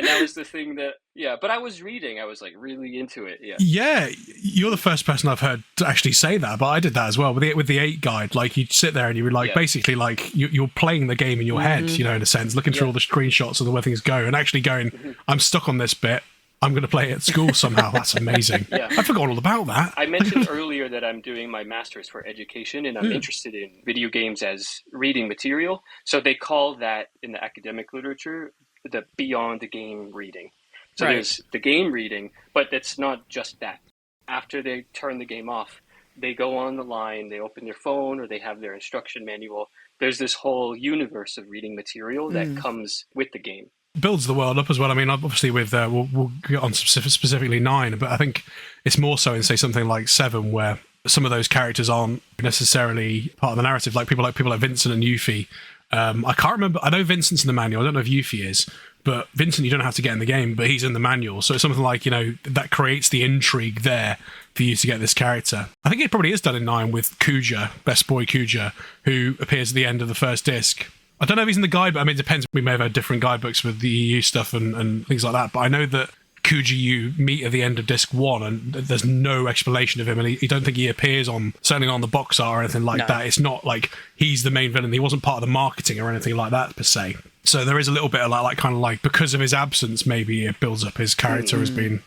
that was the thing that, but I was reading, I was really into it, Yeah, you're the first person I've heard to actually say that, but I did that as well with the 8 guide. You'd sit there and you would basically you're playing the game in your head, in a sense, looking through all the screenshots of the way things go, and actually going, I'm stuck on this bit, I'm going to play it at school somehow. That's amazing. I forgot all about that. I mentioned earlier that I'm doing my master's for education, and I'm interested in video games as reading material. So they call that in the academic literature the beyond the game reading. So there's the game reading, but it's not just that. After they turn the game off, they go on the line, they open their phone, or they have their instruction manual. There's this whole universe of reading material that comes with the game. Builds the world up as well. I mean, obviously with we'll get on specifically 9, but I think it's more so in, say, something like 7, where some of those characters aren't necessarily part of the narrative. People like Vincent and Yuffie. I can't remember. I know Vincent's in the manual. I don't know if Yuffie is, But Vincent, you don't have to get in the game, but he's in the manual. So it's something like, that creates the intrigue there for you to get this character. I think it probably is done in 9 with Kuja, Best Boy Kuja, who appears at the end of the first disc. I don't know if he's in the guide, but it depends. We may have had different guidebooks with the EU stuff and things like that. But I know that Kuji you meet at the end of disc 1, and there's no explanation of him, and he don't think he appears certainly on the box art or anything like that. It's not like he's the main villain. He wasn't part of the marketing or anything like that per se. So there is a little bit of like kind of like, because of his absence, maybe it builds up his character as being,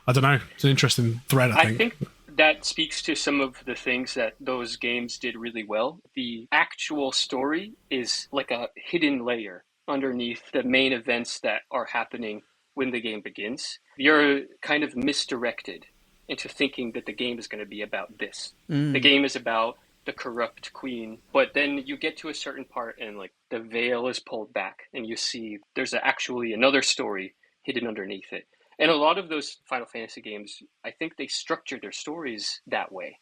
I don't know. It's an interesting thread, I think. I think that speaks to some of the things that those games did really well. The actual story is like a hidden layer underneath the main events that are happening when the game begins. You're kind of misdirected into thinking that the game is going to be about this. The game is about the corrupt queen, but then you get to a certain part and like the veil is pulled back and you see there's actually another story hidden underneath it. And a lot of those Final Fantasy games, I think they structure their stories that way.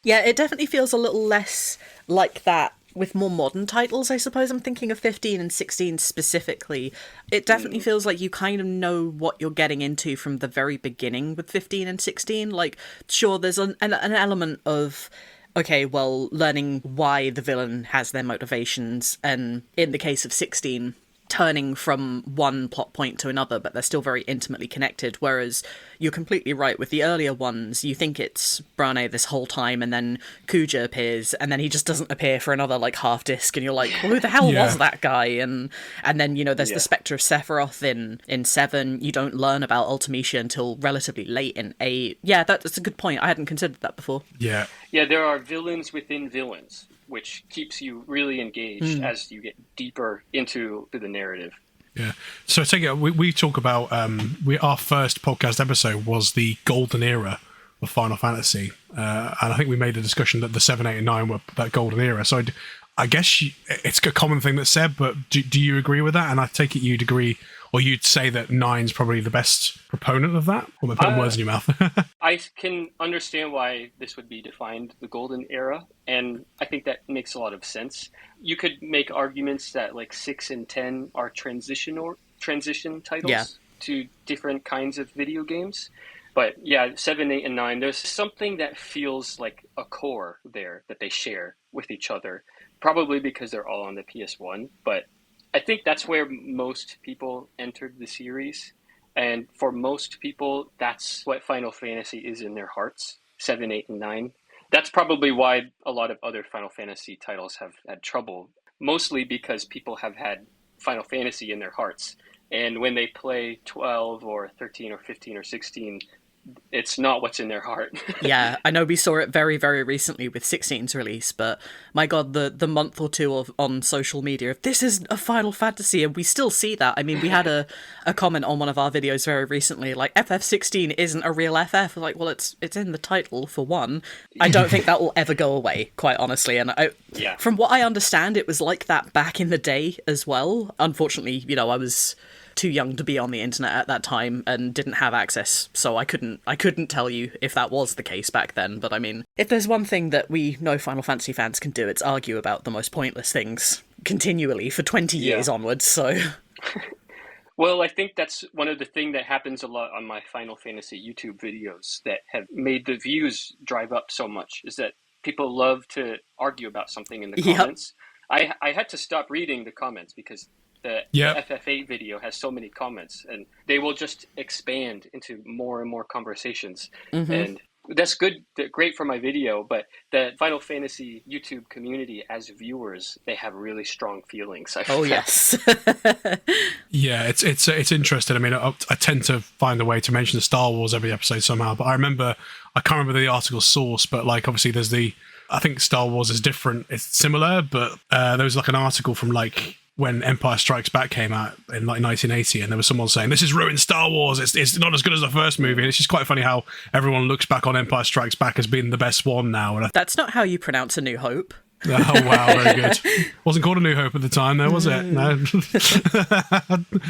Yeah, it definitely feels a little less like that with more modern titles, I suppose. I'm thinking of 15 and 16 specifically. It definitely feels like you kind of know what you're getting into from the very beginning with 15 and 16. Like, sure, there's an element of, okay, well, learning why the villain has their motivations, and in the case of 16, turning from one plot point to another, but they're still very intimately connected, whereas you're completely right with the earlier ones. You think it's Brane this whole time, and then Kuja appears, and then he just doesn't appear for another like half disc, and you're like, well, who the hell was that guy? And then there's the Spectre of Sephiroth in 7. You don't learn about Ultimecia until relatively late in 8. Yeah, that's a good point. I hadn't considered that before. Yeah, there are villains within villains, which keeps you really engaged as you get deeper into the narrative. Yeah. So I take it, we talk about, our first podcast episode was the golden era of Final Fantasy. And I think we made the discussion that the 7, 8, and 9 were that golden era. So I guess it's a common thing that's said, but do you agree with that? And I take it you'd agree, or you'd say that 9's probably the best proponent of that? Or am I putting words in your mouth? I can understand why this would be defined the golden era, and I think that makes a lot of sense. You could make arguments that like 6 and 10 are transition titles to different kinds of video games. But 7, 8, and 9, there's something that feels like a core there that they share with each other, probably because they're all on the PS1. But I think that's where most people entered the series. And for most people, that's what Final Fantasy is in their hearts, 7, 8, and 9. That's probably why a lot of other Final Fantasy titles have had trouble, mostly because people have had Final Fantasy in their hearts. And when they play 12 or 13 or 15 or 16, it's not what's in their heart. Yeah, I know we saw it very, very recently with 16's release, but my god, the month or two on social media, if this is a Final Fantasy, and we still see that. I mean, we had a comment on one of our videos very recently, like, FF16 isn't a real FF. Like, well, it's in the title, for one. I don't think that will ever go away, quite honestly, and from what I understand, it was like that back in the day as well. Unfortunately, I was too young to be on the internet at that time and didn't have access, so I couldn't tell you if that was the case back then. But I mean, if there's one thing that we know Final Fantasy fans can do, it's argue about the most pointless things continually for 20 years onwards, so... Well, I think that's one of the things that happens a lot on my Final Fantasy YouTube videos that have made the views drive up so much, is that people love to argue about something in the comments. I had to stop reading the comments because the FF8 video has so many comments, and they will just expand into more and more conversations. And that's great for my video, but the Final Fantasy YouTube community as viewers, they have really strong feelings. Yes. Yeah, it's interesting. I mean, I tend to find a way to mention the Star Wars every episode somehow, but I can't remember the article source, but like obviously there's I think Star Wars is different. It's similar, but there was like an article from like when Empire Strikes Back came out in like 1980, and there was someone saying, this has ruined Star Wars, it's not as good as the first movie. And it's just quite funny how everyone looks back on Empire Strikes Back as being the best one now. And that's not how you pronounce A New Hope. Oh wow, very good. Wasn't called A New Hope at the time, though, was it? No,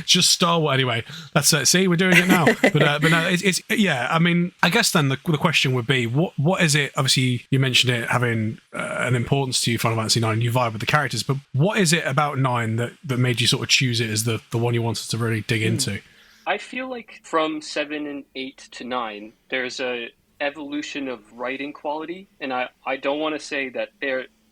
just Star Wars. Anyway, that's it. See, we're doing it now. But no, it's I mean, I guess then the question would be, what is it? Obviously, you mentioned it having an importance to you, Final Fantasy IX, you vibe with the characters, but what is it about 9 that made you sort of choose it as the one you wanted to really dig into? I feel like from 7 and 8 to 9, there's a evolution of writing quality, and I don't want to say that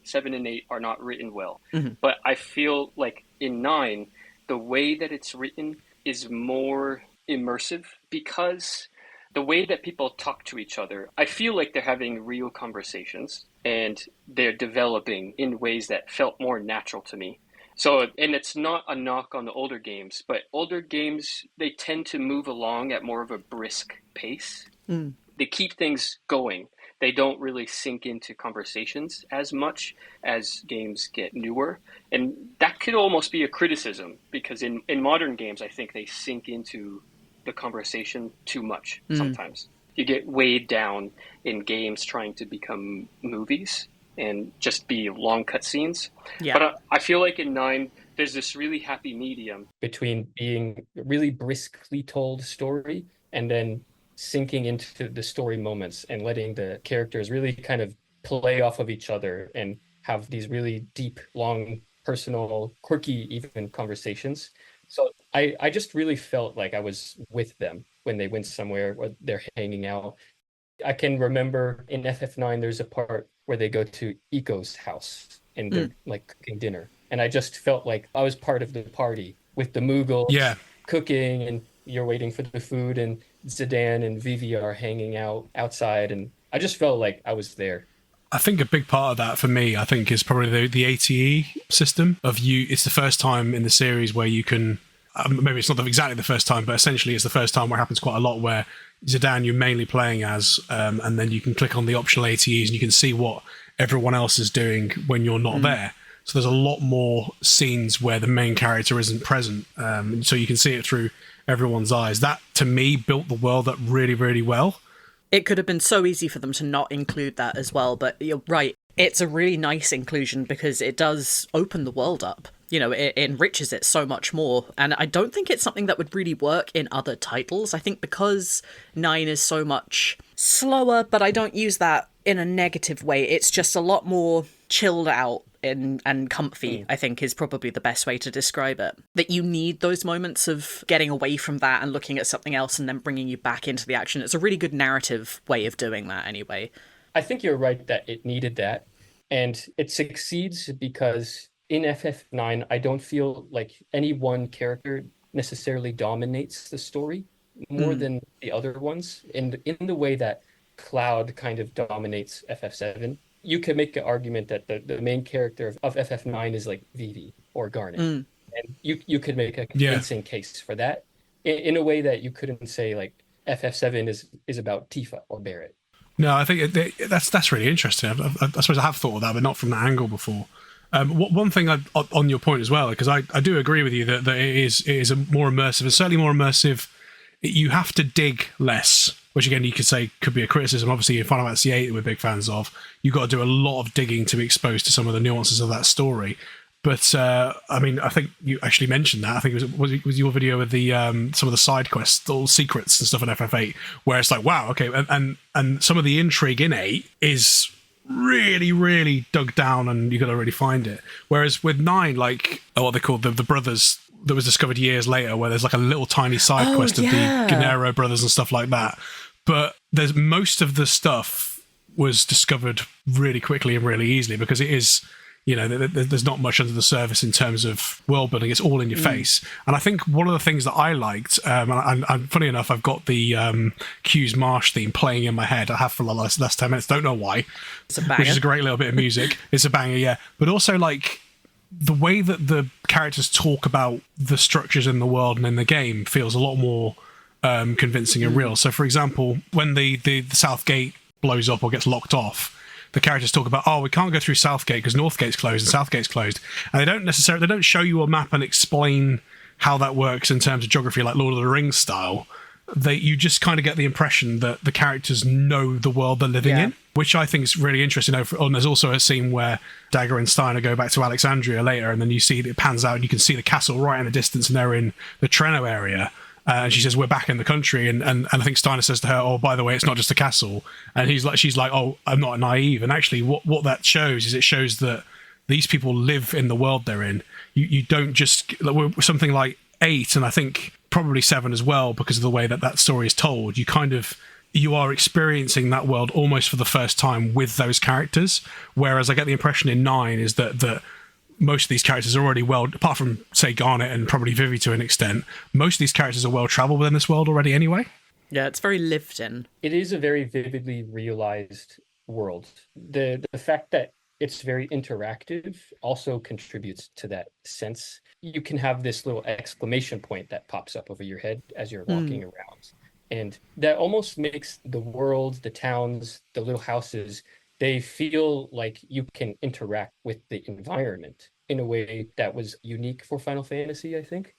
7 and 8 are not written well, but I feel like in 9, the way that it's written is more immersive because the way that people talk to each other, I feel like they're having real conversations and they're developing in ways that felt more natural to me. So, and it's not a knock on the older games, but older games, they tend to move along at more of a brisk pace. They keep things going. They don't really sink into conversations as much as games get newer. And that could almost be a criticism because in modern games, I think they sink into the conversation too much sometimes. You get weighed down in games trying to become movies and just be long cutscenes. Yeah. But I feel like in 9, there's this really happy medium between being a really briskly told story and then sinking into the story moments and letting the characters really kind of play off of each other and have these really deep, long, personal, quirky, even conversations. So I just really felt like I was with them when they went somewhere where they're hanging out. I can remember in FF9, there's a part where they go to Iko's house and they're like cooking dinner. And I just felt like I was part of the party with the Moogles cooking, and you're waiting for the food, and Zidane and Vivi are hanging out outside. And I just felt like I was there. I think a big part of that for me, I think, is probably the ATE system of you. It's the first time in the series where you can, maybe it's not exactly the first time, but essentially it's the first time where it happens quite a lot where Zidane you're mainly playing as, and then you can click on the optional ATEs and you can see what everyone else is doing when you're not there. So there's a lot more scenes where the main character isn't present, so you can see it through everyone's eyes. That, to me, built the world up really, really well. It could have been so easy for them to not include that as well, but you're right. It's a really nice inclusion because it does open the world up. You know, it enriches it so much more. And I don't think it's something that would really work in other titles. I think because 9 is so much slower, but I don't use that in a negative way. It's just a lot more chilled out and comfy, I think, is probably the best way to describe it. That you need those moments of getting away from that and looking at something else and then bringing you back into the action. It's a really good narrative way of doing that anyway. I think you're right that it needed that. And it succeeds because in FF9, I don't feel like any one character necessarily dominates the story more than the other ones. In the way that Cloud kind of dominates FF7. You could make an argument that the main character of FF9 is like Vivi or Garnet. And you could make a convincing case for that in a way that you couldn't say like FF7 is about Tifa or Barrett. No, I think that's really interesting. I suppose I have thought of that, but not from that angle before. One thing on your point as well, because I do agree with you that it is a more immersive, and certainly more immersive. You have to dig less, which again you could say could be a criticism. Obviously, in Final Fantasy VIII that we're big fans of, you've got to do a lot of digging to be exposed to some of the nuances of that story. But I mean, I think you actually mentioned that. I think it was your video with the some of the side quests, all secrets and stuff in FF8, where it's like, wow, okay, and some of the intrigue in 8 is really, really dug down, and you got to really find it. Whereas with 9, like what they called the brothers that was discovered years later, where there's like a little tiny side quest of the Gennaro brothers and stuff like that. But there's most of the stuff was discovered really quickly and really easily because it is, you know, there's not much under the surface in terms of world building. It's all in your face. And I think one of the things that I liked, and funny enough, I've got the Q's Marsh theme playing in my head. I have for the last 10 minutes. Don't know why. It's a banger. Which is a great little bit of music. It's a banger, yeah. But also, like, the way that the characters talk about the structures in the world and in the game feels a lot more convincing and real. So, for example, when the South Gate blows up or gets locked off, the characters talk about, we can't go through South Gate because North Gate's closed and South Gate's closed. And they don't show you a map and explain how that works in terms of geography, like Lord of the Rings style. You just kind of get the impression that the characters know the world they're living in, which I think is really interesting. And there's also a scene where Dagger and Steiner go back to Alexandria later, and then you see it pans out and you can see the castle right in the distance, and they're in the Treno area. And she says, we're back in the country. And I think Steiner says to her, oh, by the way, it's not just a castle. And she's like, oh, I'm not naive. And actually what that shows is it shows that these people live in the world they're in. You don't just, something like 8, and I think probably 7 as well, because of the way that story is told, you are experiencing that world almost for the first time with those characters. Whereas I get the impression in 9 is that most of these characters are already apart from, say, Garnet and probably Vivi to an extent, most of these characters are well traveled within this world already anyway. Yeah, it's very lived in. It is a very vividly realized world. The fact that it's very interactive also contributes to that sense. You can have this little exclamation point that pops up over your head as you're walking around. And that almost makes the world, the towns, the little houses, they feel like you can interact with the environment in a way that was unique for Final Fantasy, I think.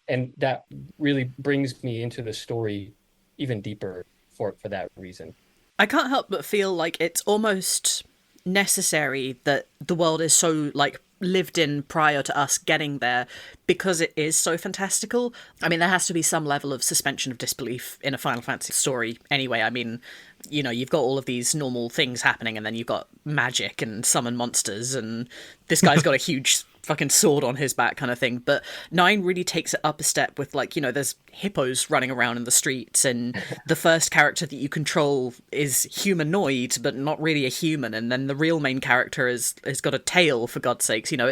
And that really brings me into the story even deeper for that reason. I can't help but feel like it's almost necessary that the world is so like lived in prior to us getting there, because it is so fantastical. I mean, there has to be some level of suspension of disbelief in a Final Fantasy story anyway. I mean, you know, you've got all of these normal things happening, and then you've got magic and summon monsters, and this guy's got a huge fucking sword on his back kind of thing. But 9 really takes it up a step with, like, you know, there's hippos running around in the streets, and the first character that you control is humanoid but not really a human, and then the real main character has got a tail, for God's sakes. You know,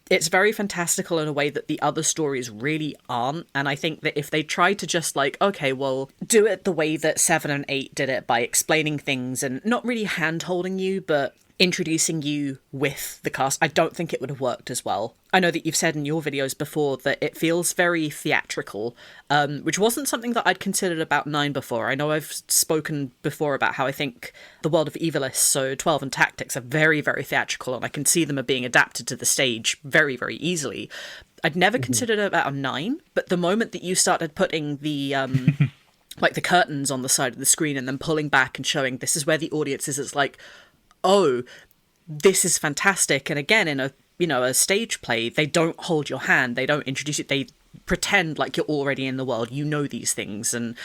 it's very fantastical in a way that the other stories really aren't. And I think that if they try to just like, okay, well, do it the way that 7 and 8 did it, by explaining things and not really hand holding you but introducing you with the cast, I don't think it would have worked as well. I know that you've said in your videos before that it feels very theatrical, which wasn't something that I'd considered about 9 before. I know I've spoken before about how I think the world of Evilis, so 12 and Tactics, are very, very theatrical, and I can see them as being adapted to the stage very, very easily. I'd never considered it about 9, but the moment that you started putting the like the curtains on the side of the screen and then pulling back and showing this is where the audience is, it's like, oh, this is fantastic. And again, in a stage play, they don't hold your hand, they don't introduce it, they pretend like you're already in the world, you know these things, and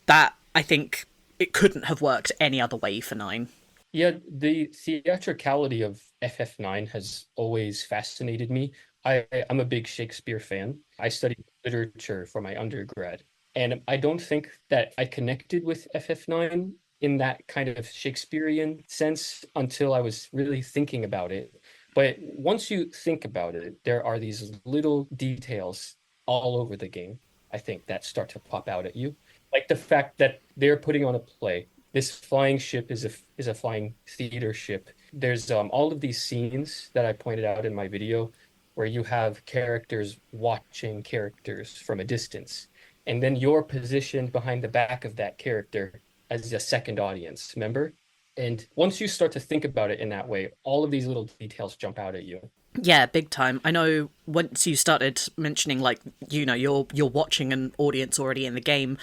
that, I think, it couldn't have worked any other way for 9. Yeah, the theatricality of FF9 has always fascinated me. I'm a big Shakespeare fan. I studied literature for my undergrad, and I don't think that I connected with FF9 in that kind of Shakespearean sense until I was really thinking about it. But once you think about it, there are these little details all over the game, I think, that start to pop out at you. Like the fact that they're putting on a play. This flying ship is a flying theater ship. There's all of these scenes that I pointed out in my video where you have characters watching characters from a distance. And then you're positioned behind the back of that character as a second audience member. And once you start to think about it in that way, all of these little details jump out at you. Yeah, big time. I know once you started mentioning, like, you know, you're watching an audience already in the game,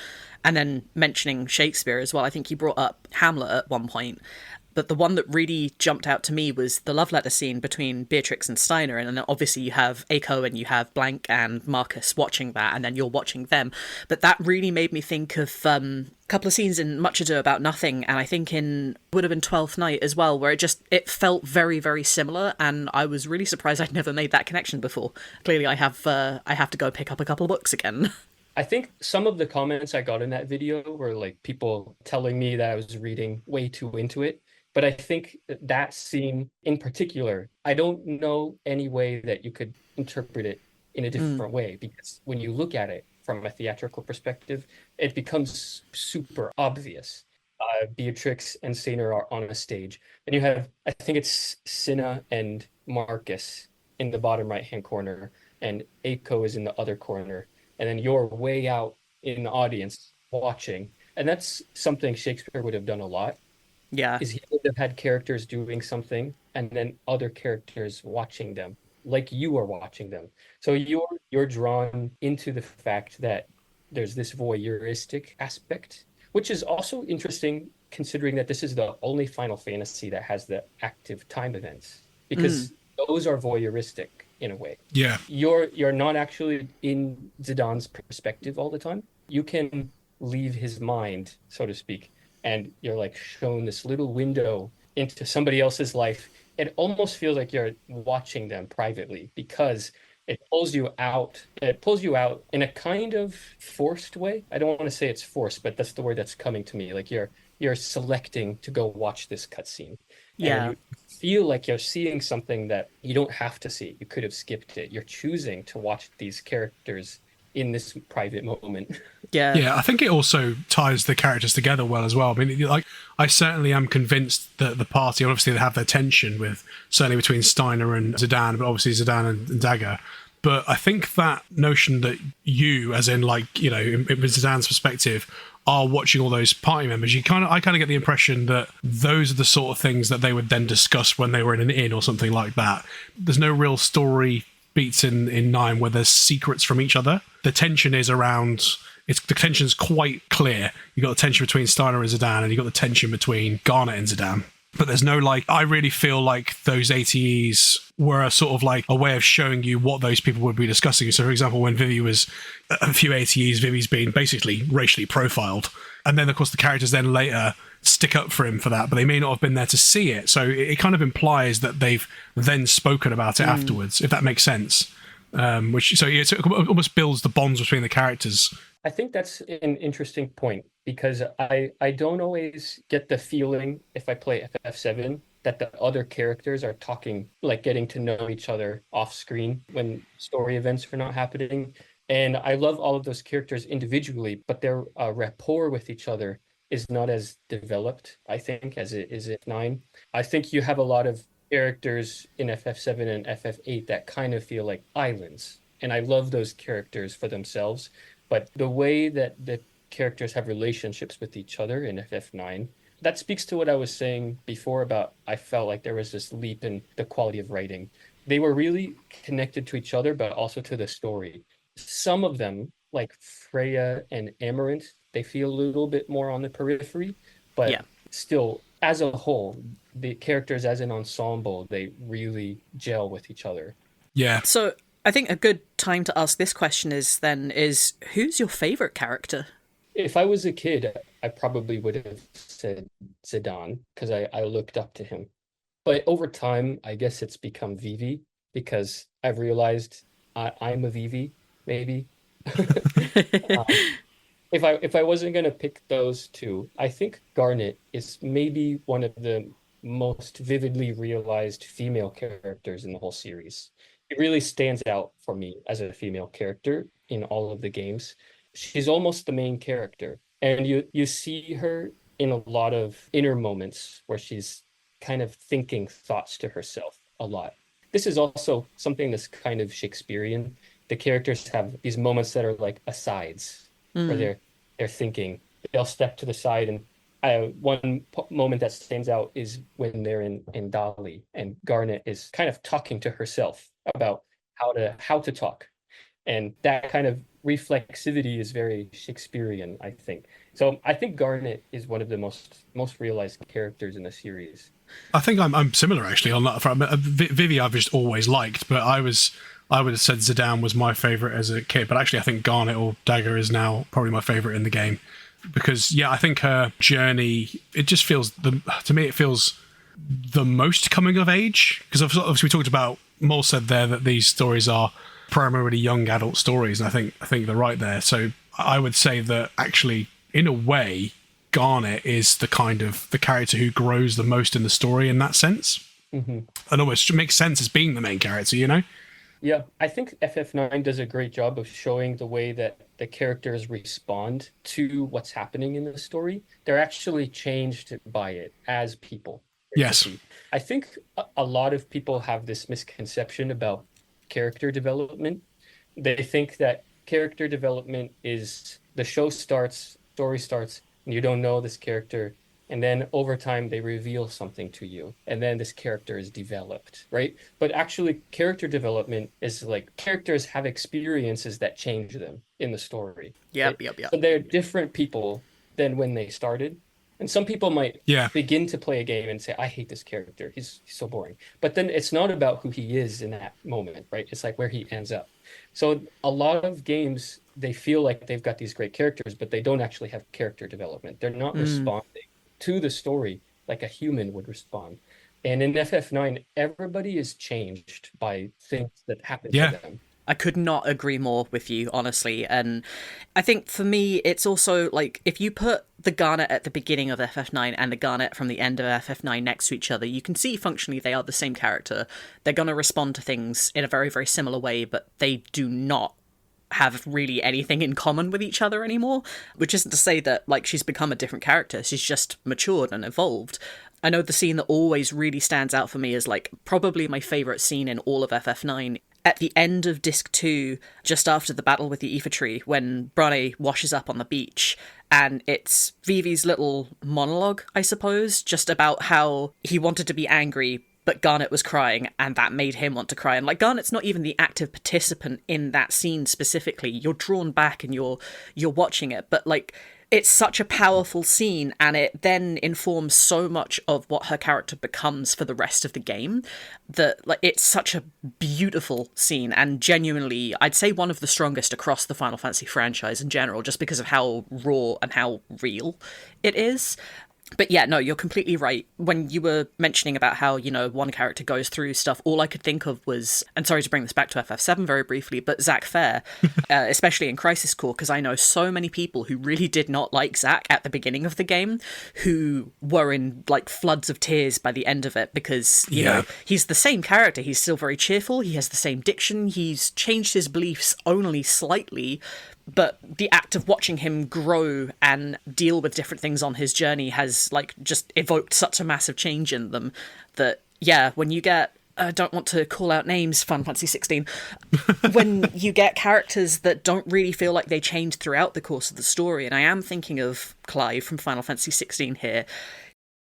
and then mentioning Shakespeare as well. I think you brought up Hamlet at one point. But the one that really jumped out to me was the love letter scene between Beatrix and Steiner. And then obviously you have Eiko and you have Blank and Marcus watching that, and then you're watching them. But that really made me think of a couple of scenes in Much Ado About Nothing, and I think would have been Twelfth Night as well, where it felt very, very similar. And I was really surprised I'd never made that connection before. Clearly I have to go pick up a couple of books again. I think some of the comments I got in that video were like people telling me that I was reading way too into it. But I think that scene in particular, I don't know any way that you could interpret it in a different way, because when you look at it from a theatrical perspective, it becomes super obvious. Beatrix and Steiner are on a stage, and you have, I think it's Cinna and Marcus in the bottom right-hand corner, and Eiko is in the other corner, and then you're way out in the audience watching. And that's something Shakespeare would have done a lot. Yeah. Is he would have had characters doing something and then other characters watching them, like you are watching them. So you're drawn into the fact that there's this voyeuristic aspect, which is also interesting considering that this is the only Final Fantasy that has the active time events, because those are voyeuristic in a way. Yeah. You're not actually in Zidane's perspective all the time. you can leave his mind, so to speak, and you're like shown this little window into somebody else's life. It almost feels like you're watching them privately because it pulls you out. It pulls you out in a kind of forced way. I don't want to say it's forced, but that's the word that's coming to me. Like you're selecting to go watch this cutscene. And Yeah. you feel like you're seeing something that you don't have to see. You could have skipped it. You're choosing to watch these characters in this private moment. Yeah. Yeah, I think it also ties the characters together well as well. I mean, like, I certainly am convinced that the party, obviously, they have their tension with, certainly between Steiner and Zidane, but obviously Zidane and Dagger. But I think that notion that you, as in, like, you know, in Zidane's perspective, are watching all those party members, I kind of get the impression that those are the sort of things that they would then discuss when they were in an inn or something like that. There's no real story beats in 9 where there's secrets from each other. The tension is around, the tension's quite clear. You got the tension between Steiner and Zidane, and you got the tension between Garnet and Zidane. But there's no, like, I really feel like those ATEs were a sort of like a way of showing you what those people would be discussing. So, for example, when Vivi was a few ATEs, Vivi's been basically racially profiled. And then, of course, the characters then later stick up for him for that, but they may not have been there to see it. So it kind of implies that they've then spoken about it afterwards, if that makes sense. It almost builds the bonds between the characters. I think that's an interesting point because I don't always get the feeling if I play FF7 that the other characters are talking, like getting to know each other off screen when story events are not happening. And I love all of those characters individually, but their rapport with each other is not as developed, I think, as it is at 9. I think you have a lot of characters in FF7 and FF8 that kind of feel like islands. And I love those characters for themselves. But the way that the characters have relationships with each other in FF9, that speaks to what I was saying before about I felt like there was this leap in the quality of writing. They were really connected to each other, but also to the story. Some of them, like Freya and Amaranth, they feel a little bit more on the periphery, but still, as a whole, the characters as an ensemble, they really gel with each other. Yeah. So I think a good time to ask this question is who's your favorite character? If I was a kid, I probably would have said Zidane because I looked up to him. But over time, I guess it's become Vivi because I've realized I'm a Vivi, maybe. If I wasn't going to pick those two, I think Garnet is maybe one of the most vividly realized female characters in the whole series. It really stands out for me as a female character in all of the games. She's almost the main character, and you see her in a lot of inner moments where she's kind of thinking thoughts to herself a lot. This is also something that's kind of Shakespearean. The characters have these moments that are like asides where they're thinking. They'll step to the side, and one moment that stands out is when they're in Dali, and Garnet is kind of talking to herself about how to talk, and that kind of reflexivity is very Shakespearean, I think. So I think Garnet is one of the most realized characters in the series. I think I'm similar actually on that front. Vivi I've just always liked, but I would have said Zidane was my favorite as a kid, but actually I think Garnet or Dagger is now probably my favorite in the game because I think her journey, it just feels to me it feels the most coming of age, because obviously we talked about, Mol said there that these stories are primarily young adult stories, and I think they're right there. So I would say that actually in a way Garnet is the kind of the character who grows the most in the story in that sense. And almost makes sense as being the main character, you know? Yeah, I think FF9 does a great job of showing the way that the characters respond to what's happening in the story. They're actually changed by it as people. Yes. I think a lot of people have this misconception about character development. They think that character development is the show starts, story starts, and you don't know this character. And then over time, they reveal something to you. And then this character is developed, right? But actually, character development is like characters have experiences that change them in the story. Yep. So they're different people than when they started. And some people might begin to play a game and say, I hate this character. He's so boring. But then it's not about who he is in that moment, right? It's like where he ends up. So a lot of games they feel like they've got these great characters, but they don't actually have character development. They're not responding to the story like a human would respond. And in FF9, everybody is changed by things that happen to them. I could not agree more with you, honestly. And I think for me, it's also like if you put the Garnet at the beginning of FF9 and the Garnet from the end of FF9 next to each other, you can see functionally they are the same character. They're going to respond to things in a very, very similar way, but they do not have really anything in common with each other anymore, which isn't to say that like she's become a different character. She's just matured and evolved. I know the scene that always really stands out for me is like probably my favorite scene in all of FF9. At the end of Disc 2, just after the battle with the Aoife tree, when Bronne washes up on the beach, and it's Vivi's little monologue, I suppose, just about how he wanted to be angry, but Garnet was crying, and that made him want to cry. And like Garnet's not even the active participant in that scene specifically. You're drawn back and you're watching it, but like it's such a powerful scene, and it then informs so much of what her character becomes for the rest of the game, that like it's such a beautiful scene, and genuinely I'd say one of the strongest across the Final Fantasy franchise in general, just because of how raw and how real it is. But yeah, no, you're completely right. When you were mentioning about how, you know, one character goes through stuff, all I could think of was, and sorry to bring this back to FF7 very briefly, but Zack Fair, especially in Crisis Core, because I know so many people who really did not like Zack at the beginning of the game, who were in like floods of tears by the end of it, because, you know, he's the same character. He's still very cheerful. He has the same diction. He's changed his beliefs only slightly, but the act of watching him grow and deal with different things on his journey has like just evoked such a massive change in them that, yeah, when you get, I don't want to call out names, Final Fantasy 16, when you get characters that don't really feel like they change throughout the course of the story, and I am thinking of Clive from Final Fantasy 16 here,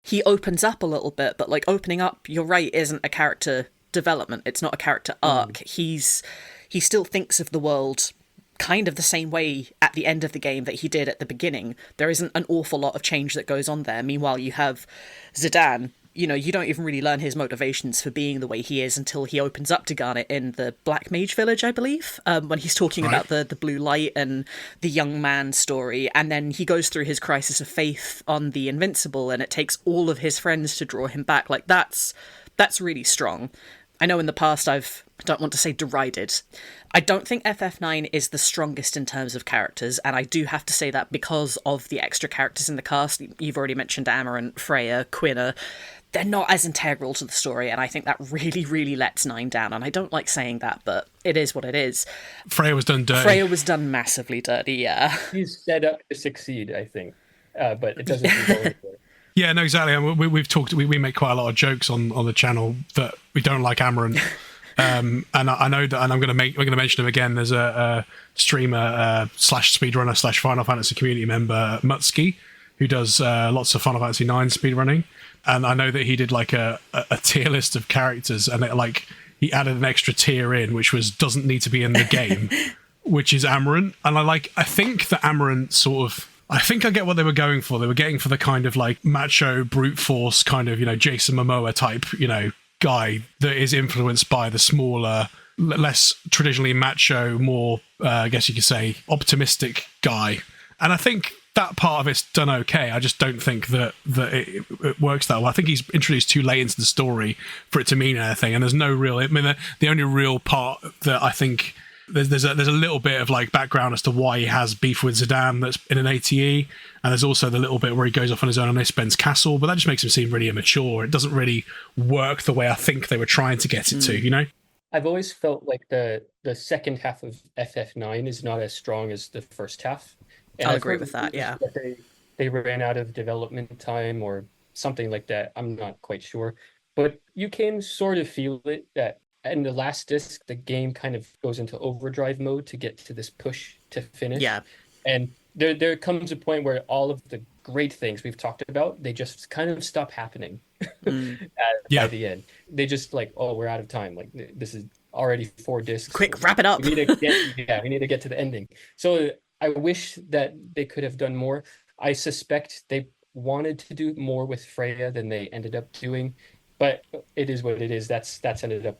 he opens up a little bit, but like opening up, you're right, isn't a character development. It's not a character arc. He still thinks of the world kind of the same way at the end of the game that he did at the beginning. There isn't an awful lot of change that goes on there. Meanwhile, you have Zidane. You know, you don't even really learn his motivations for being the way he is until he opens up to Garnet in the Black Mage Village, I believe, when he's talking about the blue light and the young man story. And then he goes through his crisis of faith on the Invincible, and it takes all of his friends to draw him back. Like, that's really strong. I know in the past I don't want to say derided. I don't think FF9 is the strongest in terms of characters, and I do have to say that because of the extra characters in the cast. You've already mentioned Amarant, Freya, Quina. They're not as integral to the story, and I think that really, really lets 9 down. And I don't like saying that, but it is what it is. Freya was done dirty. Freya was done massively dirty, yeah. He's set up to succeed, I think, but it doesn't go anywhere. Yeah, no, exactly. We've talked. We make quite a lot of jokes on the channel that we don't like Amarant, and I know that. And we're going to mention him again. There's a streamer slash speedrunner slash Final Fantasy community member, Mutsky, who does lots of Final Fantasy IX speedrunning, and I know that he did like a tier list of characters, and he added an extra tier in, which was doesn't need to be in the game, which is Amarant, and I think that Amarant sort of. I think I get what they were going for. They were getting for the kind of like macho brute force kind of, you know, Jason Momoa type, you know, guy that is influenced by the smaller, less traditionally macho, more, I guess you could say, optimistic guy. And I think that part of it's done okay. I just don't think that it works that well. I think he's introduced too late into the story for it to mean anything. And there's no real, I mean, the only real part that I think there's a little bit of like background as to why he has beef with Zidane that's in an ATE, and there's also the little bit where he goes off on his own on Ispen's castle, but that just makes him seem really immature. It doesn't really work the way I think they were trying to get it to, you know? I've always felt like the second half of FF9 is not as strong as the first half. And I'll agree with that, yeah. That they ran out of development time or something like that. I'm not quite sure. But you can sort of feel it that in the last disc, the game kind of goes into overdrive mode to get to this push to finish. Yeah. And there comes a point where all of the great things we've talked about, they just kind of stop happening by the end. They just like, oh, we're out of time. Like, this is already 4 discs. Quick, wrap it up. We need to get to the ending. So I wish that they could have done more. I suspect they wanted to do more with Freya than they ended up doing, but it is what it is. That's ended up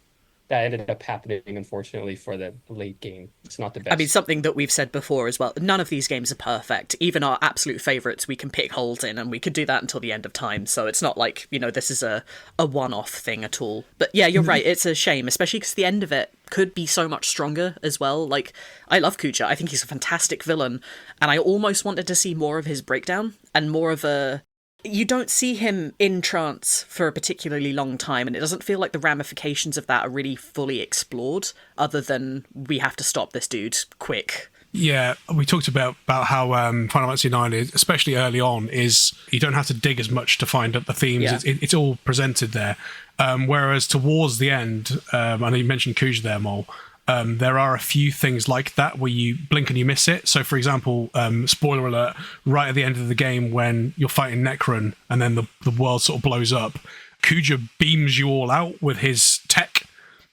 that ended up happening, unfortunately, for the late game. It's not the best. I mean, something that we've said before as well. None of these games are perfect. Even our absolute favourites, we can pick holes in, and we could do that until the end of time. So it's not like, this is a one-off thing at all. But yeah, you're right. It's a shame, especially because the end of it could be so much stronger as well. Like, I love Kuja. I think he's a fantastic villain, and I almost wanted to see more of his breakdown and more of a... You don't see him in trance for a particularly long time, and it doesn't feel like the ramifications of that are really fully explored, other than we have to stop this dude quick. Yeah, we talked about how Final Fantasy IX, is, especially early on, is you don't have to dig as much to find out the themes. Yeah. It's all presented there. Whereas towards the end, I know you mentioned Kuja there, Mol, there are a few things like that where you blink and you miss it. So, for example, spoiler alert, right at the end of the game when you're fighting Necron and then the world sort of blows up, Kuja beams you all out with his tech.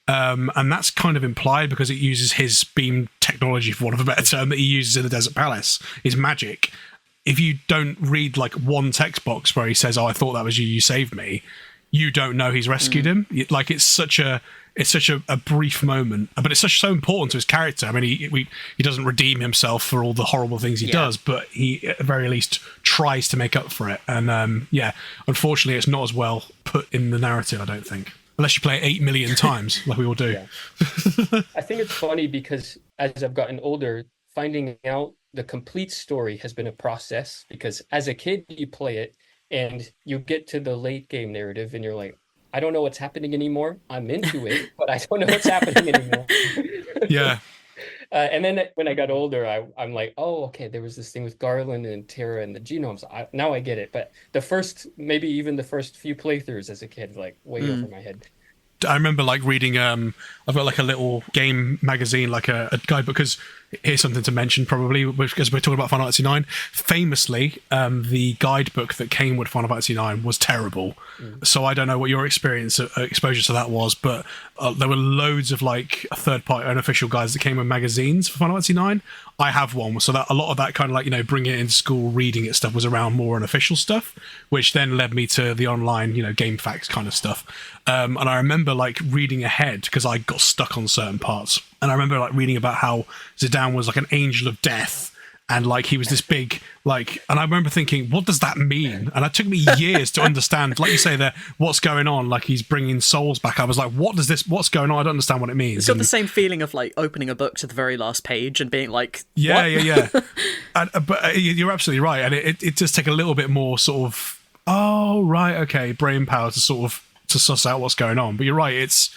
And that's kind of implied because it uses his beam technology, for want of a better term, that he uses in the Desert Palace, his magic. If you don't read like one text box where he says, "Oh, I thought that was you, you saved me," you don't know he's rescued him. Like it's such a brief moment, but it's so important to his character. I mean, he doesn't redeem himself for all the horrible things he does, but he at the very least tries to make up for it. And unfortunately, it's not as well put in the narrative, I don't think. Unless you play it 8 million times, like we all do. Yeah. I think it's funny because as I've gotten older, finding out the complete story has been a process, because as a kid, you play it and you get to the late game narrative and you're like, I don't know what's happening anymore. I'm into it, but I don't know what's happening anymore. Yeah. And then when I got older, I'm like, oh, okay, there was this thing with Garland and Terra and the genomes. Now I get it. But maybe even the first few playthroughs as a kid, like way over my head. I remember like reading, I've got like a little game magazine, like a guidebook, because here's something to mention probably, because we're talking about Final Fantasy IX. Famously, the guidebook that came with Final Fantasy IX was terrible. So I don't know what your exposure to that was, but there were loads of like third-party unofficial guides that came with magazines for Final Fantasy IX. I have one, so that a lot of that kind of like, bringing it into school, reading it stuff was around more unofficial stuff, which then led me to the online, game facts kind of stuff. And I remember like reading ahead because I got stuck on certain parts. And I remember like reading about how Zidane was like an angel of death, and like he was this big and I remember thinking, what does that mean? And it took me years to understand, like you say there, what's going on, like he's bringing souls back. I was like, what's going on? I don't understand what it means. It's got the same feeling of like opening a book to the very last page and being like, yeah. But you're absolutely right, and it does take a little bit more sort of, oh right, okay, brain power to sort of to suss out what's going on. But you're right, it's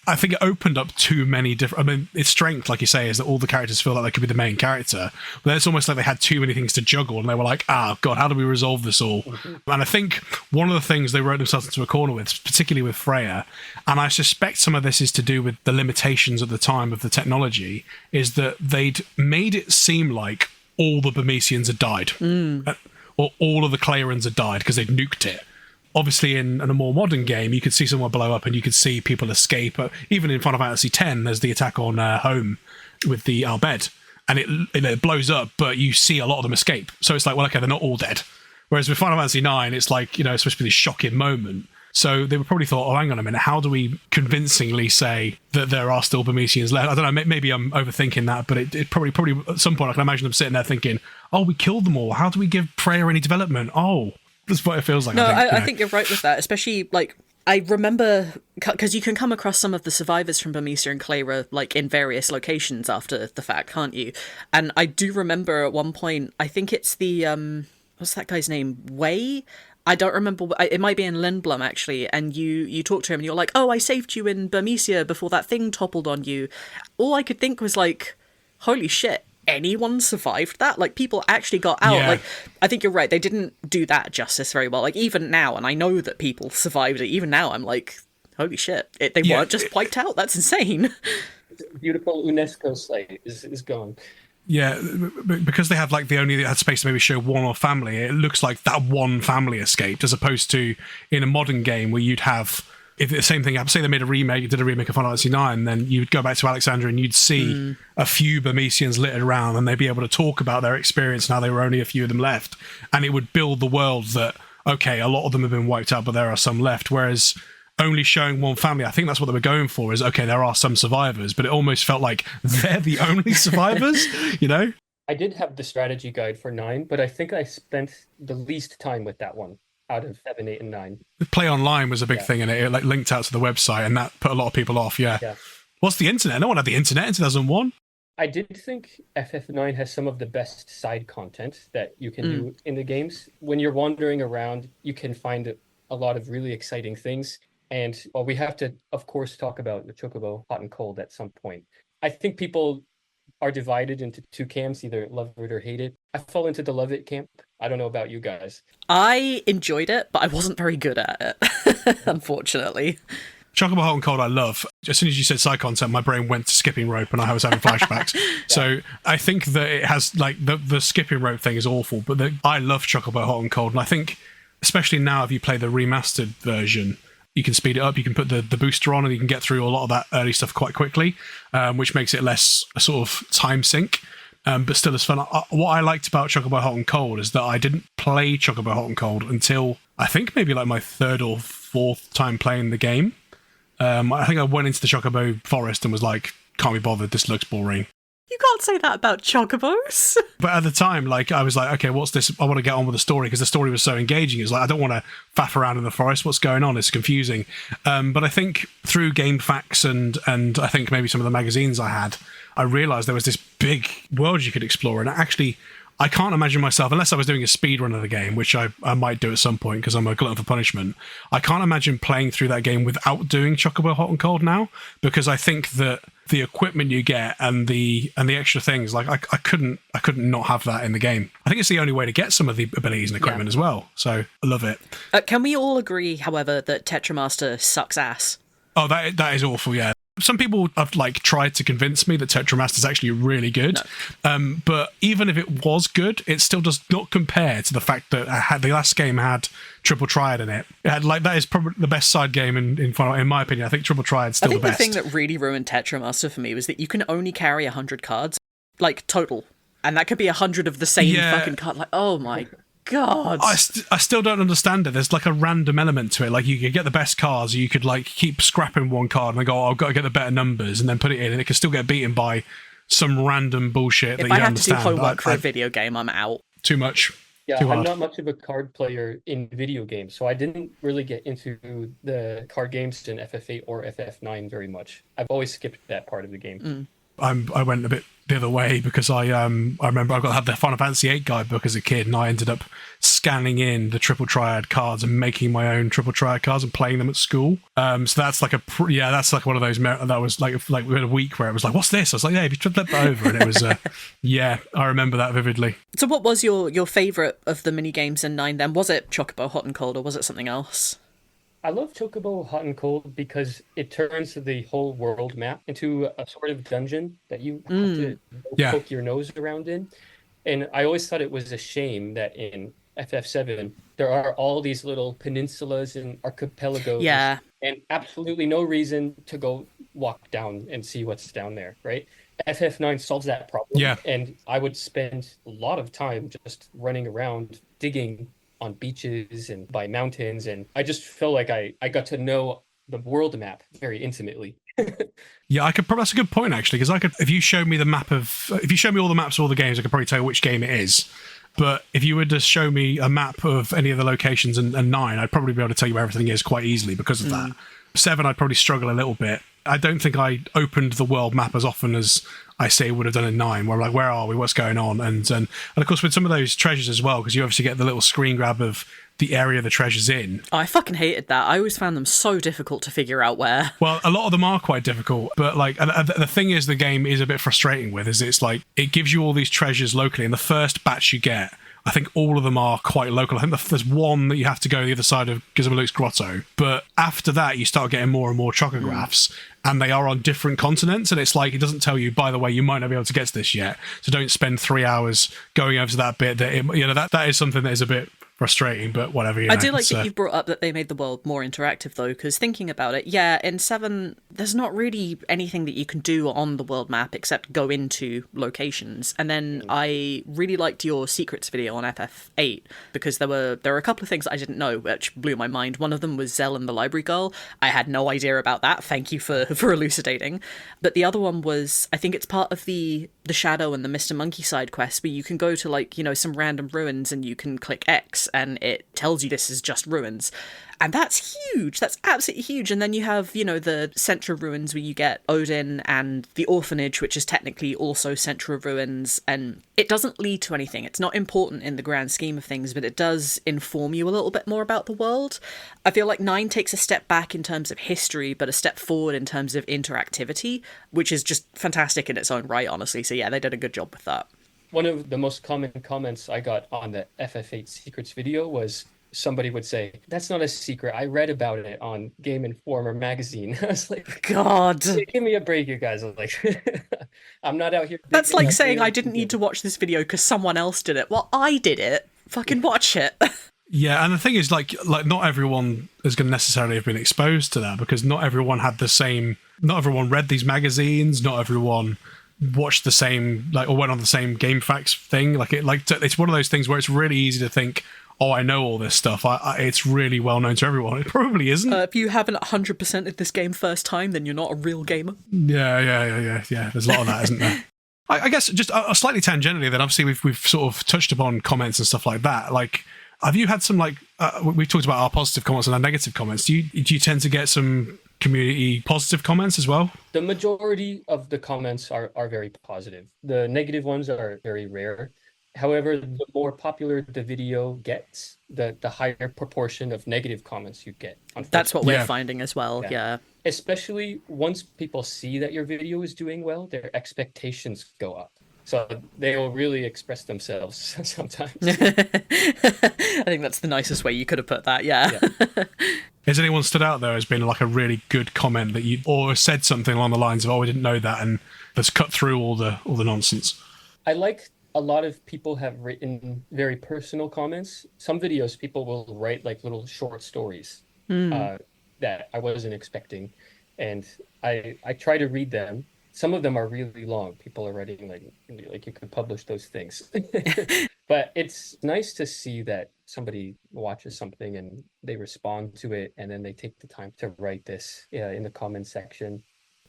I think it opened up too many different... I mean, its strength, like you say, is that all the characters feel like they could be the main character. But then it's almost like they had too many things to juggle, and they were like, God, how do we resolve this all? And I think one of the things they wrote themselves into a corner with, particularly with Freya, and I suspect some of this is to do with the limitations at the time of the technology, is that they'd made it seem like all the Burmesians had died. Or all of the Clarans had died because they'd nuked it. Obviously, in a more modern game, you could see someone blow up and you could see people escape. Even in Final Fantasy X, there's the attack on home with the Al Bhed, and it blows up, but you see a lot of them escape. So it's like, well, okay, they're not all dead. Whereas with Final Fantasy IX, it's like, it's supposed to be this shocking moment. So they probably thought, oh, hang on a minute, how do we convincingly say that there are still Burmesians left? I don't know, maybe I'm overthinking that, but it probably at some point I can imagine them sitting there thinking, oh, we killed them all. How do we give Freya any development? Oh, that's what it feels like. No, I think you're right with that, especially like I remember because you can come across some of the survivors from Burmecia and Clara like in various locations after the fact, can't you? And I do remember at one point, I think it's the what's that guy's name? Wei? I don't remember. It might be in Lindblom actually. And you talk to him and you're like, oh, I saved you in Burmecia before that thing toppled on you. All I could think was like, holy shit. Anyone survived that? Like, people actually got out. Yeah. Like, I think you're right. They didn't do that justice very well. Like, even now, and I know that people survived it, even now, I'm like, holy shit. They weren't just wiped out. That's insane. Beautiful UNESCO site is gone. Yeah, because they have like they only had space to maybe show one or family, it looks like that one family escaped, as opposed to in a modern game where you'd have... If the same thing happened, say they did a remake of Final Fantasy IX, then you'd go back to Alexandria and you'd see a few Burmesians littered around, and they'd be able to talk about their experience and how there were only a few of them left. And it would build the world that, okay, a lot of them have been wiped out, but there are some left. Whereas only showing one family. I think that's what they were going for, is, okay, there are some survivors, but it almost felt like they're the only survivors, you know? I did have the strategy guide for 9, but I think I spent the least time with that one out of 7, 8, and 9. Play online was a big thing, and it like linked out to the website, and that put a lot of people off, yeah. What's the internet? No one had the internet in 2001. I did think FF9 has some of the best side content that you can do in the games. When you're wandering around, you can find a lot of really exciting things. And well, we have to, of course, talk about the Chocobo Hot and Cold at some point. I think people are divided into two camps, either love it or hate it. I fall into the love it camp. I don't know about you guys. I enjoyed it, but I wasn't very good at it, unfortunately. Chocobo Hot and Cold I love. As soon as you said side content, my brain went to skipping rope and I was having flashbacks. So I think that it has, like, the skipping rope thing is awful, but I love Chocobo Hot and Cold. And I think, especially now, if you play the remastered version, you can speed it up, you can put the booster on, and you can get through a lot of that early stuff quite quickly, which makes it less a sort of time sink. But still as fun. What I liked about Chocobo Hot and Cold is that I didn't play Chocobo Hot and Cold until, I think, maybe like my 3rd or 4th time playing the game. I think I went into the Chocobo Forest and was like, can't be bothered, this looks boring. You can't say that about chocobos. But at the time, like, I was like, okay, what's this? I want to get on with the story, because the story was so engaging. It's like, I don't want to faff around in the forest. What's going on? It's confusing. But I think through Game Facts and I think maybe some of the magazines I had, I realised there was this big world you could explore. And actually, I can't imagine myself, unless I was doing a speed run of the game, which I might do at some point because I'm a glutton for punishment. I can't imagine playing through that game without doing Chocobo Hot and Cold now, because I think that the equipment you get and the extra things, like, I couldn't not have that in the game. I think it's the only way to get some of the abilities and equipment as well. So I love it. Can we all agree, however, that Tetramaster sucks ass? Oh, that is awful, yeah. Some people have like tried to convince me that Tetramaster is actually really good, but even if it was good, it still does not compare to the fact that the last game had Triple Triad in it. It had, like, that is probably the best side game in Final. In my opinion, I think Triple Triad's still the best. I think the thing that really ruined Tetramaster for me was that you can only carry 100 cards, like, total, and that could be 100 of the same fucking card. Like, oh my God. I still don't understand it. There's like a random element to it. Like, you could get the best cards, or you could like keep scrapping one card and then go, oh, I've got to get the better numbers, and then put it in, and it can still get beaten by some random bullshit that you don't understand. If I have to do homework for a video game, I'm out. Too much. Yeah, I'm not much of a card player in video games, so I didn't really get into the card games in FF8 or FF9 very much. I've always skipped that part of the game. I went a bit the other way, because I remember I had the Final Fantasy VIII guidebook as a kid, and I ended up scanning in the Triple Triad cards and making my own Triple Triad cards and playing them at school. So that's like that's like one of those that was like we had a week where it was like, what's this? I was like, yeah, if you flip that over, and it was I remember that vividly. So what was your favourite of the mini games in 9 then? Was it Chocobo Hot and Cold, or was it something else? I love Chocobo Hot and Cold because it turns the whole world map into a sort of dungeon that you have to poke your nose around in. And I always thought it was a shame that in FF7 there are all these little peninsulas and archipelagos, and absolutely no reason to go walk down and see what's down there, right? FF9 solves that problem, and I would spend a lot of time just running around digging on beaches and by mountains, and I just feel like I got to know the world map very intimately. Yeah, I could probably, that's a good point actually, because if you showed me all the maps of all the games, I could probably tell you which game it is. But if you were to show me a map of any of the locations in 9, I'd probably be able to tell you where everything is quite easily because of that. 7, I'd probably struggle a little bit. I don't think I opened the world map as often as I say would have done in 9, where I'm like, where are we? What's going on? And of course with some of those treasures as well, because you obviously get the little screen grab of the area the treasure's in. Oh, I fucking hated that. I always found them so difficult to figure out where. Well, a lot of them are quite difficult, but like the thing is, the game is a bit frustrating with is it's like it gives you all these treasures locally, and the first batch you get, I think all of them are quite local. I think there's one that you have to go the other side of Gizmaluke's grotto. But after that, you start getting more and more chocographs, and they are on different continents. And it's like, it doesn't tell you, by the way, you might not be able to get to this yet. So don't spend 3 hours going over to that bit. That is something that is a bit frustrating, but whatever. I do like that you've brought up that they made the world more interactive, though, because thinking about it, yeah, in 7, there's not really anything that you can do on the world map except go into locations. And then I really liked your secrets video on FF8, because there were a couple of things I didn't know, which blew my mind. One of them was Zell and the Library Girl. I had no idea about that. Thank you for elucidating. But the other one was, I think it's part of the Shadow and the Mr. Monkey side quest, where you can go to, like, you know, some random ruins and you can click X and it tells you this is just ruins. And that's huge. That's absolutely huge. And then you have, you know, the Central Ruins where you get Odin, and the Orphanage, which is technically also Central Ruins. And it doesn't lead to anything. It's not important in the grand scheme of things, but it does inform you a little bit more about the world. I feel like 9 takes a step back in terms of history, but a step forward in terms of interactivity, which is just fantastic in its own right, honestly. So yeah, they did a good job with that. One of the most common comments I got on the FF8 Secrets video was somebody would say, "That's not a secret. I read about it on Game Informer magazine." I was like, God, give me a break, you guys. I'm like, I'm not out here. That's like saying I didn't need to watch this video because someone else did it. Well, I did it. Fucking watch it. Yeah, and the thing is, like not everyone is going to necessarily have been exposed to that, because not everyone had the same. Not everyone read these magazines. Not everyone watched the same, like, or went on the same Game Facts thing. It's one of those things where it's really easy to think, oh, I know all this stuff. It's really well known to everyone. It probably isn't. If you haven't 100%ed this game first time, then you're not a real gamer. Yeah. There's a lot of that, isn't there? I guess just slightly tangentially, then obviously we've sort of touched upon comments and stuff like that. Like, have you had some, like, we've talked about our positive comments and our negative comments. Do you tend to get some community positive comments as well? The majority of the comments are very positive. The negative ones are very rare. However, the more popular the video gets, the higher proportion of negative comments you get. That's what we're finding as well, yeah. Especially once people see that your video is doing well, their expectations go up. So they will really express themselves sometimes. I think that's the nicest way you could have put that, yeah. Has anyone stood out there as being like a really good comment that you, or said something along the lines of, "Oh, I didn't know that," and that's cut through all the nonsense? I like a lot of people have written very personal comments. Some videos people will write like little short stories that I wasn't expecting, and I try to read them. Some of them are really long. People are writing like you could publish those things. But it's nice to see that somebody watches something and they respond to it, and then they take the time to write this in the comment section.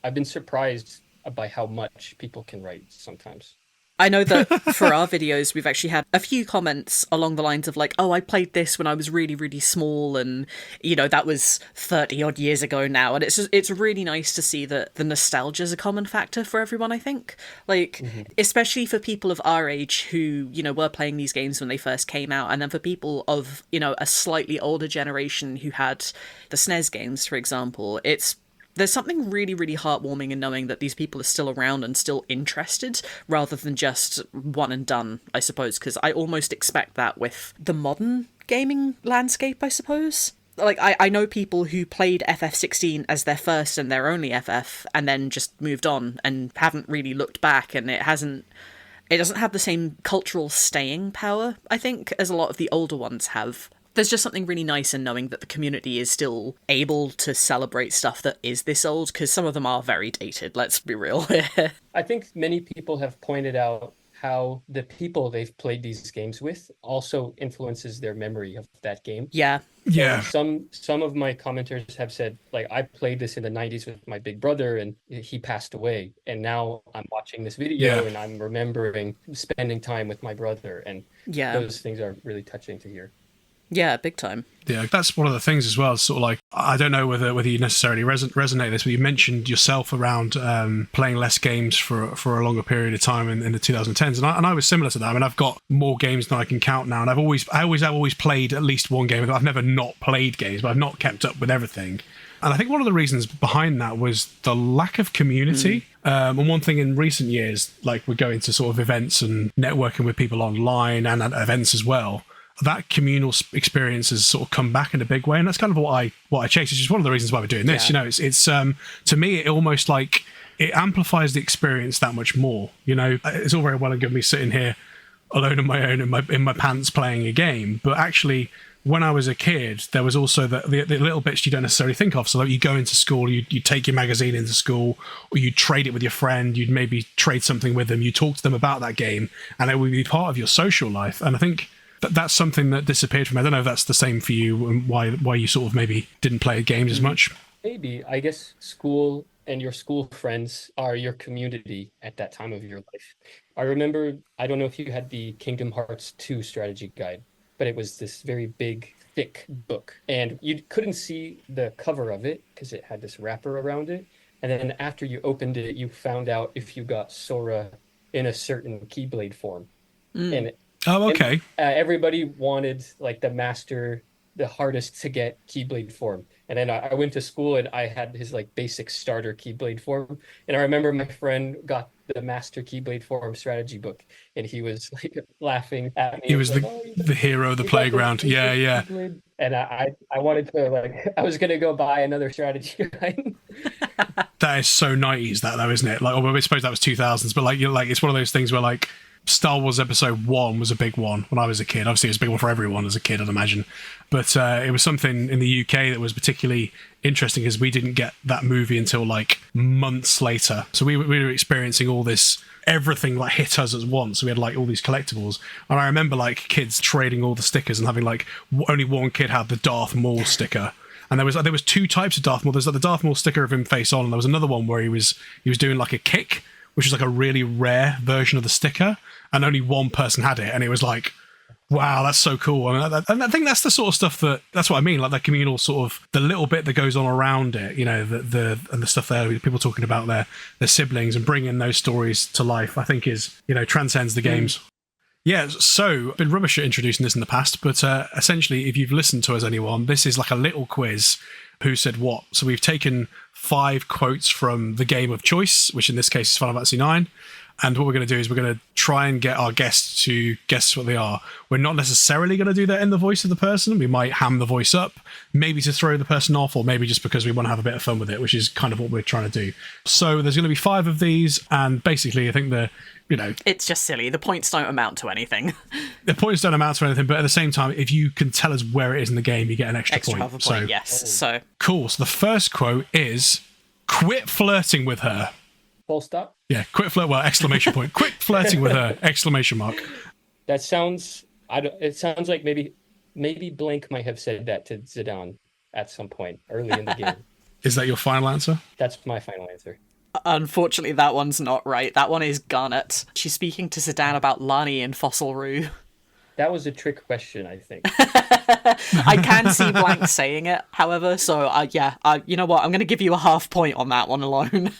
I've been surprised by how much people can write sometimes. I know that for our videos, we've actually had a few comments along the lines of like, "Oh, I played this when I was really, really small, and, you know, that was 30 odd years ago now." And it's really nice to see that the nostalgia is a common factor for everyone, I think. Like, especially for people of our age who, you know, were playing these games when they first came out. And then for people of, you know, a slightly older generation who had the SNES games, for example, there's something really, really heartwarming in knowing that these people are still around and still interested, rather than just one and done, I suppose, because I almost expect that with the modern gaming landscape, I suppose. Like, I know people who played FF16 as their first and their only FF, and then just moved on and haven't really looked back, and it doesn't have the same cultural staying power, I think, as a lot of the older ones have. There's just something really nice in knowing that the community is still able to celebrate stuff that is this old, because some of them are very dated, let's be real. I think many people have pointed out how the people they've played these games with also influences their memory of that game. Yeah. Some of my commenters have said, like, I played this in the 90s with my big brother and he passed away, and now I'm watching this video and I'm remembering spending time with my brother, and those things are really touching to hear. Yeah, big time. Yeah, that's one of the things as well. Sort of like, I don't know whether you necessarily resonate this, but you mentioned yourself around playing less games for a longer period of time in the 2010s, and I was similar to that. I mean, I've got more games than I can count now, and I've always played at least one game. I've never not played games, but I've not kept up with everything. And I think one of the reasons behind that was the lack of community. And one thing in recent years, like, we're going to sort of events and networking with people online and at events as well, that communal experience has sort of come back in a big way, and that's kind of what I chase. It's just one of the reasons why we're doing this. You know, it's to me, it almost like it amplifies the experience that much more. You know, it's all very well and good me sitting here alone on my own in my pants playing a game. But actually, when I was a kid, there was also the little bits you don't necessarily think of. So like, you go into school, you take your magazine into school, or you trade it with your friend, you'd maybe trade something with them, you talk to them about that game, and it would be part of your social life. And I think that's something that disappeared from me. I don't know if that's the same for you, and why you sort of maybe didn't play games as much. Maybe. I guess school and your school friends are your community at that time of your life. I remember, I don't know if you had the Kingdom Hearts 2 strategy guide, but it was this very big, thick book. And you couldn't see the cover of it because it had this wrapper around it. And then after you opened it, you found out if you got Sora in a certain Keyblade form. And okay. everybody wanted like the hardest to get Keyblade form. And then I went to school and I had his like basic starter Keyblade form. And I remember my friend got the Master Keyblade form strategy book, and he was like laughing at me. He was like, the hero of the playground. Yeah, yeah. Keyblade. And I wanted to like, I was going to go buy another strategy guide. That is so 90s, that though, isn't it? Like, I suppose that was 2000s, but like, it's one of those things where like Star Wars Episode 1 was a big one when I was a kid. Obviously, it was a big one for everyone as a kid, I'd imagine. But it was something in the UK that was particularly interesting because we didn't get that movie until like months later. So we were experiencing all this, everything like hit us at once. So we had like all these collectibles. And I remember like kids trading all the stickers and having like only one kid had the Darth Maul sticker. And there was two types of Darth Maul. There's like the Darth Maul sticker of him face on, and there was another one where he was doing like a kick, which was like a really rare version of the sticker, and only one person had it, and it was like, wow, that's so cool. And I think that's the sort of stuff that's what I mean, like that communal sort of, the little bit that goes on around it, you know, and the stuff there, people talking about their siblings and bringing those stories to life, I think is, you know, transcends the games. Yeah, so I've been rubbish at introducing this in the past, but essentially, if you've listened to us, anyone, this is like a little quiz. Who said what? So we've taken 5 quotes from the game of choice, which in this case is Final Fantasy IX. And what we're going to do is we're going to try and get our guests to guess what they are. We're not necessarily going to do that in the voice of the person. We might ham the voice up, maybe to throw the person off, or maybe just because we want to have a bit of fun with it, which is kind of what we're trying to do. So there's going to be 5 of these, and basically I think it's just silly. The points don't amount to anything. The points don't amount to anything, but at the same time, if you can tell us where it is in the game, you get an extra point. Half a point, yes. So cool. So the first quote is, "Quit flirting with her." Full stop. Yeah, quit flirt. Well, exclamation point. Quit flirting with her! Exclamation mark. That sounds. It sounds like maybe Blank might have said that to Zidane at some point early in the game. Is that your final answer? That's my final answer. Unfortunately, that one's not right. That one is Garnet. She's speaking to Zidane about Lani in Fossil Rue. That was a trick question, I think. I can see Blank saying it, however, so you know what? I'm going to give you a half point on that one alone.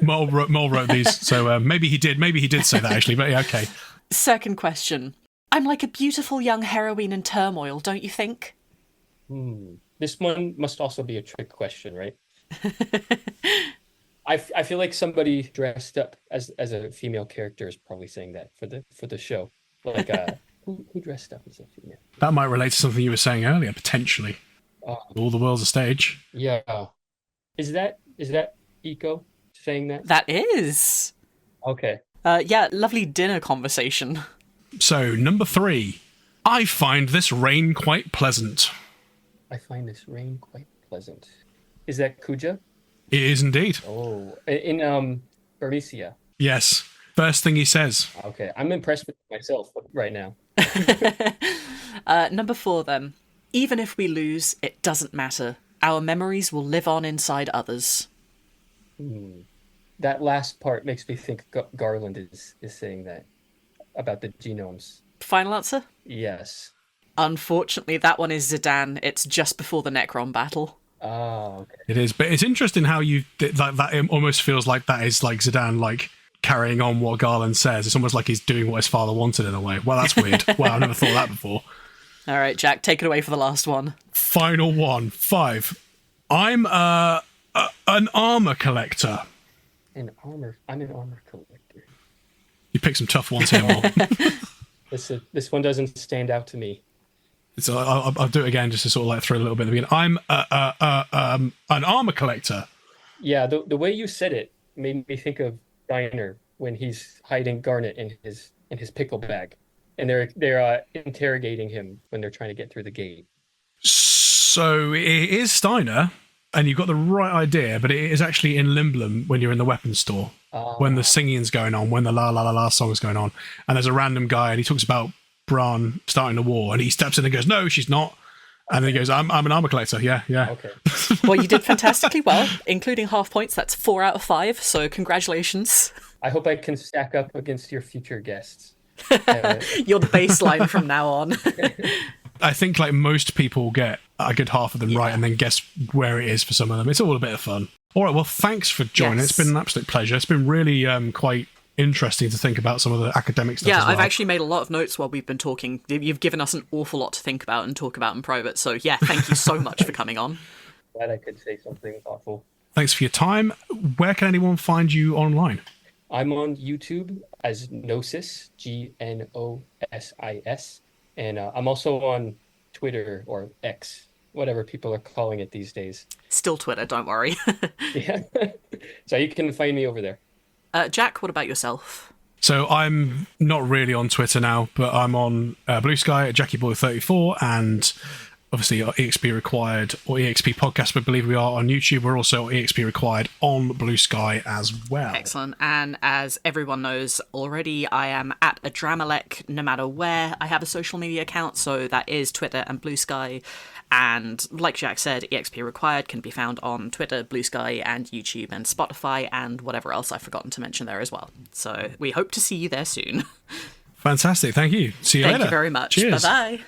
Mol wrote these, so maybe he did say that actually, but yeah, okay. Second question. I'm like a beautiful young heroine in turmoil, don't you think? This one must also be a trick question, right? I feel like somebody dressed up as a female character is probably saying that for the show. Like who dressed up as a female? That might relate to something you were saying earlier, potentially. All the world's a stage. Yeah. Is that Eco saying that? That is. Okay. Yeah, lovely dinner conversation. So, number 3. I find this rain quite pleasant. I find this rain quite pleasant. Is that Kuja? It is indeed. Oh, in Bernicia. Yes. First thing he says. Okay, I'm impressed with myself right now. Number 4 then. Even if we lose, it doesn't matter. Our memories will live on inside others. That last part makes me think Garland is saying that about the genomes. Final answer? Yes. Unfortunately, that one is Zidane. It's just before the Necron battle. Oh, okay. It is, but it's interesting how you that it almost feels like that is like Zidane like carrying on what Garland says. It's almost like he's doing what his father wanted in a way. Well, that's weird. Wow, I never thought that before. All right, Jack, take it away for the last one. Final one, 5. I'm an armor collector. I'm an armor collector. You picked some tough ones here, Mol. This one doesn't stand out to me. So I'll do it again just to sort of like throw a little bit at the beginning. I'm an armor collector. Yeah, the way you said it made me think of Diner when he's hiding Garnet in his pickle bag. and they're interrogating him when they're trying to get through the gate. So it is Steiner, and you've got the right idea, but it is actually in Limblom when you're in the weapons store, when the singing's going on, when the la la la la song's going on, and there's a random guy, and he talks about Bran starting the war, and he steps in and goes, "No, she's not." And then he goes, I'm an armor collector. Yeah. Okay. Well, you did fantastically well, including half points. That's 4 out of 5. So congratulations. I hope I can stack up against your future guests. You're the baseline from now on. I think like most people get a good half of them right and then guess where it is for some of them. It's all a bit of fun. All right, well, thanks for joining. Yes. It's been an absolute pleasure. It's been really quite interesting to think about some of the academic stuff as well. I've actually made a lot of notes while we've been talking. You've given us an awful lot to think about and talk about in private. So yeah, thank you so much for coming on. Glad I could say something thoughtful. Thanks for your time. Where can anyone find you online? I'm on YouTube as Gnosis, Gnosis, and I'm also on Twitter or X, whatever people are calling it these days. Still Twitter, don't worry. Yeah, so you can find me over there. Jack, what about yourself? So I'm not really on Twitter now, but I'm on Blue Sky at JackieBoy34, and obviously EXP Required or EXP Podcast, we believe we are on YouTube. We're also EXP Required on Blue Sky as well. Excellent. And as everyone knows already, I am at Adramalek no matter where. I have a social media account, so that is Twitter and Blue Sky. And like Jack said, EXP Required can be found on Twitter, Blue Sky, and YouTube, and Spotify, and whatever else I've forgotten to mention there as well. So we hope to see you there soon. Fantastic. Thank you. See you later. Thank you very much. Cheers. Bye-bye.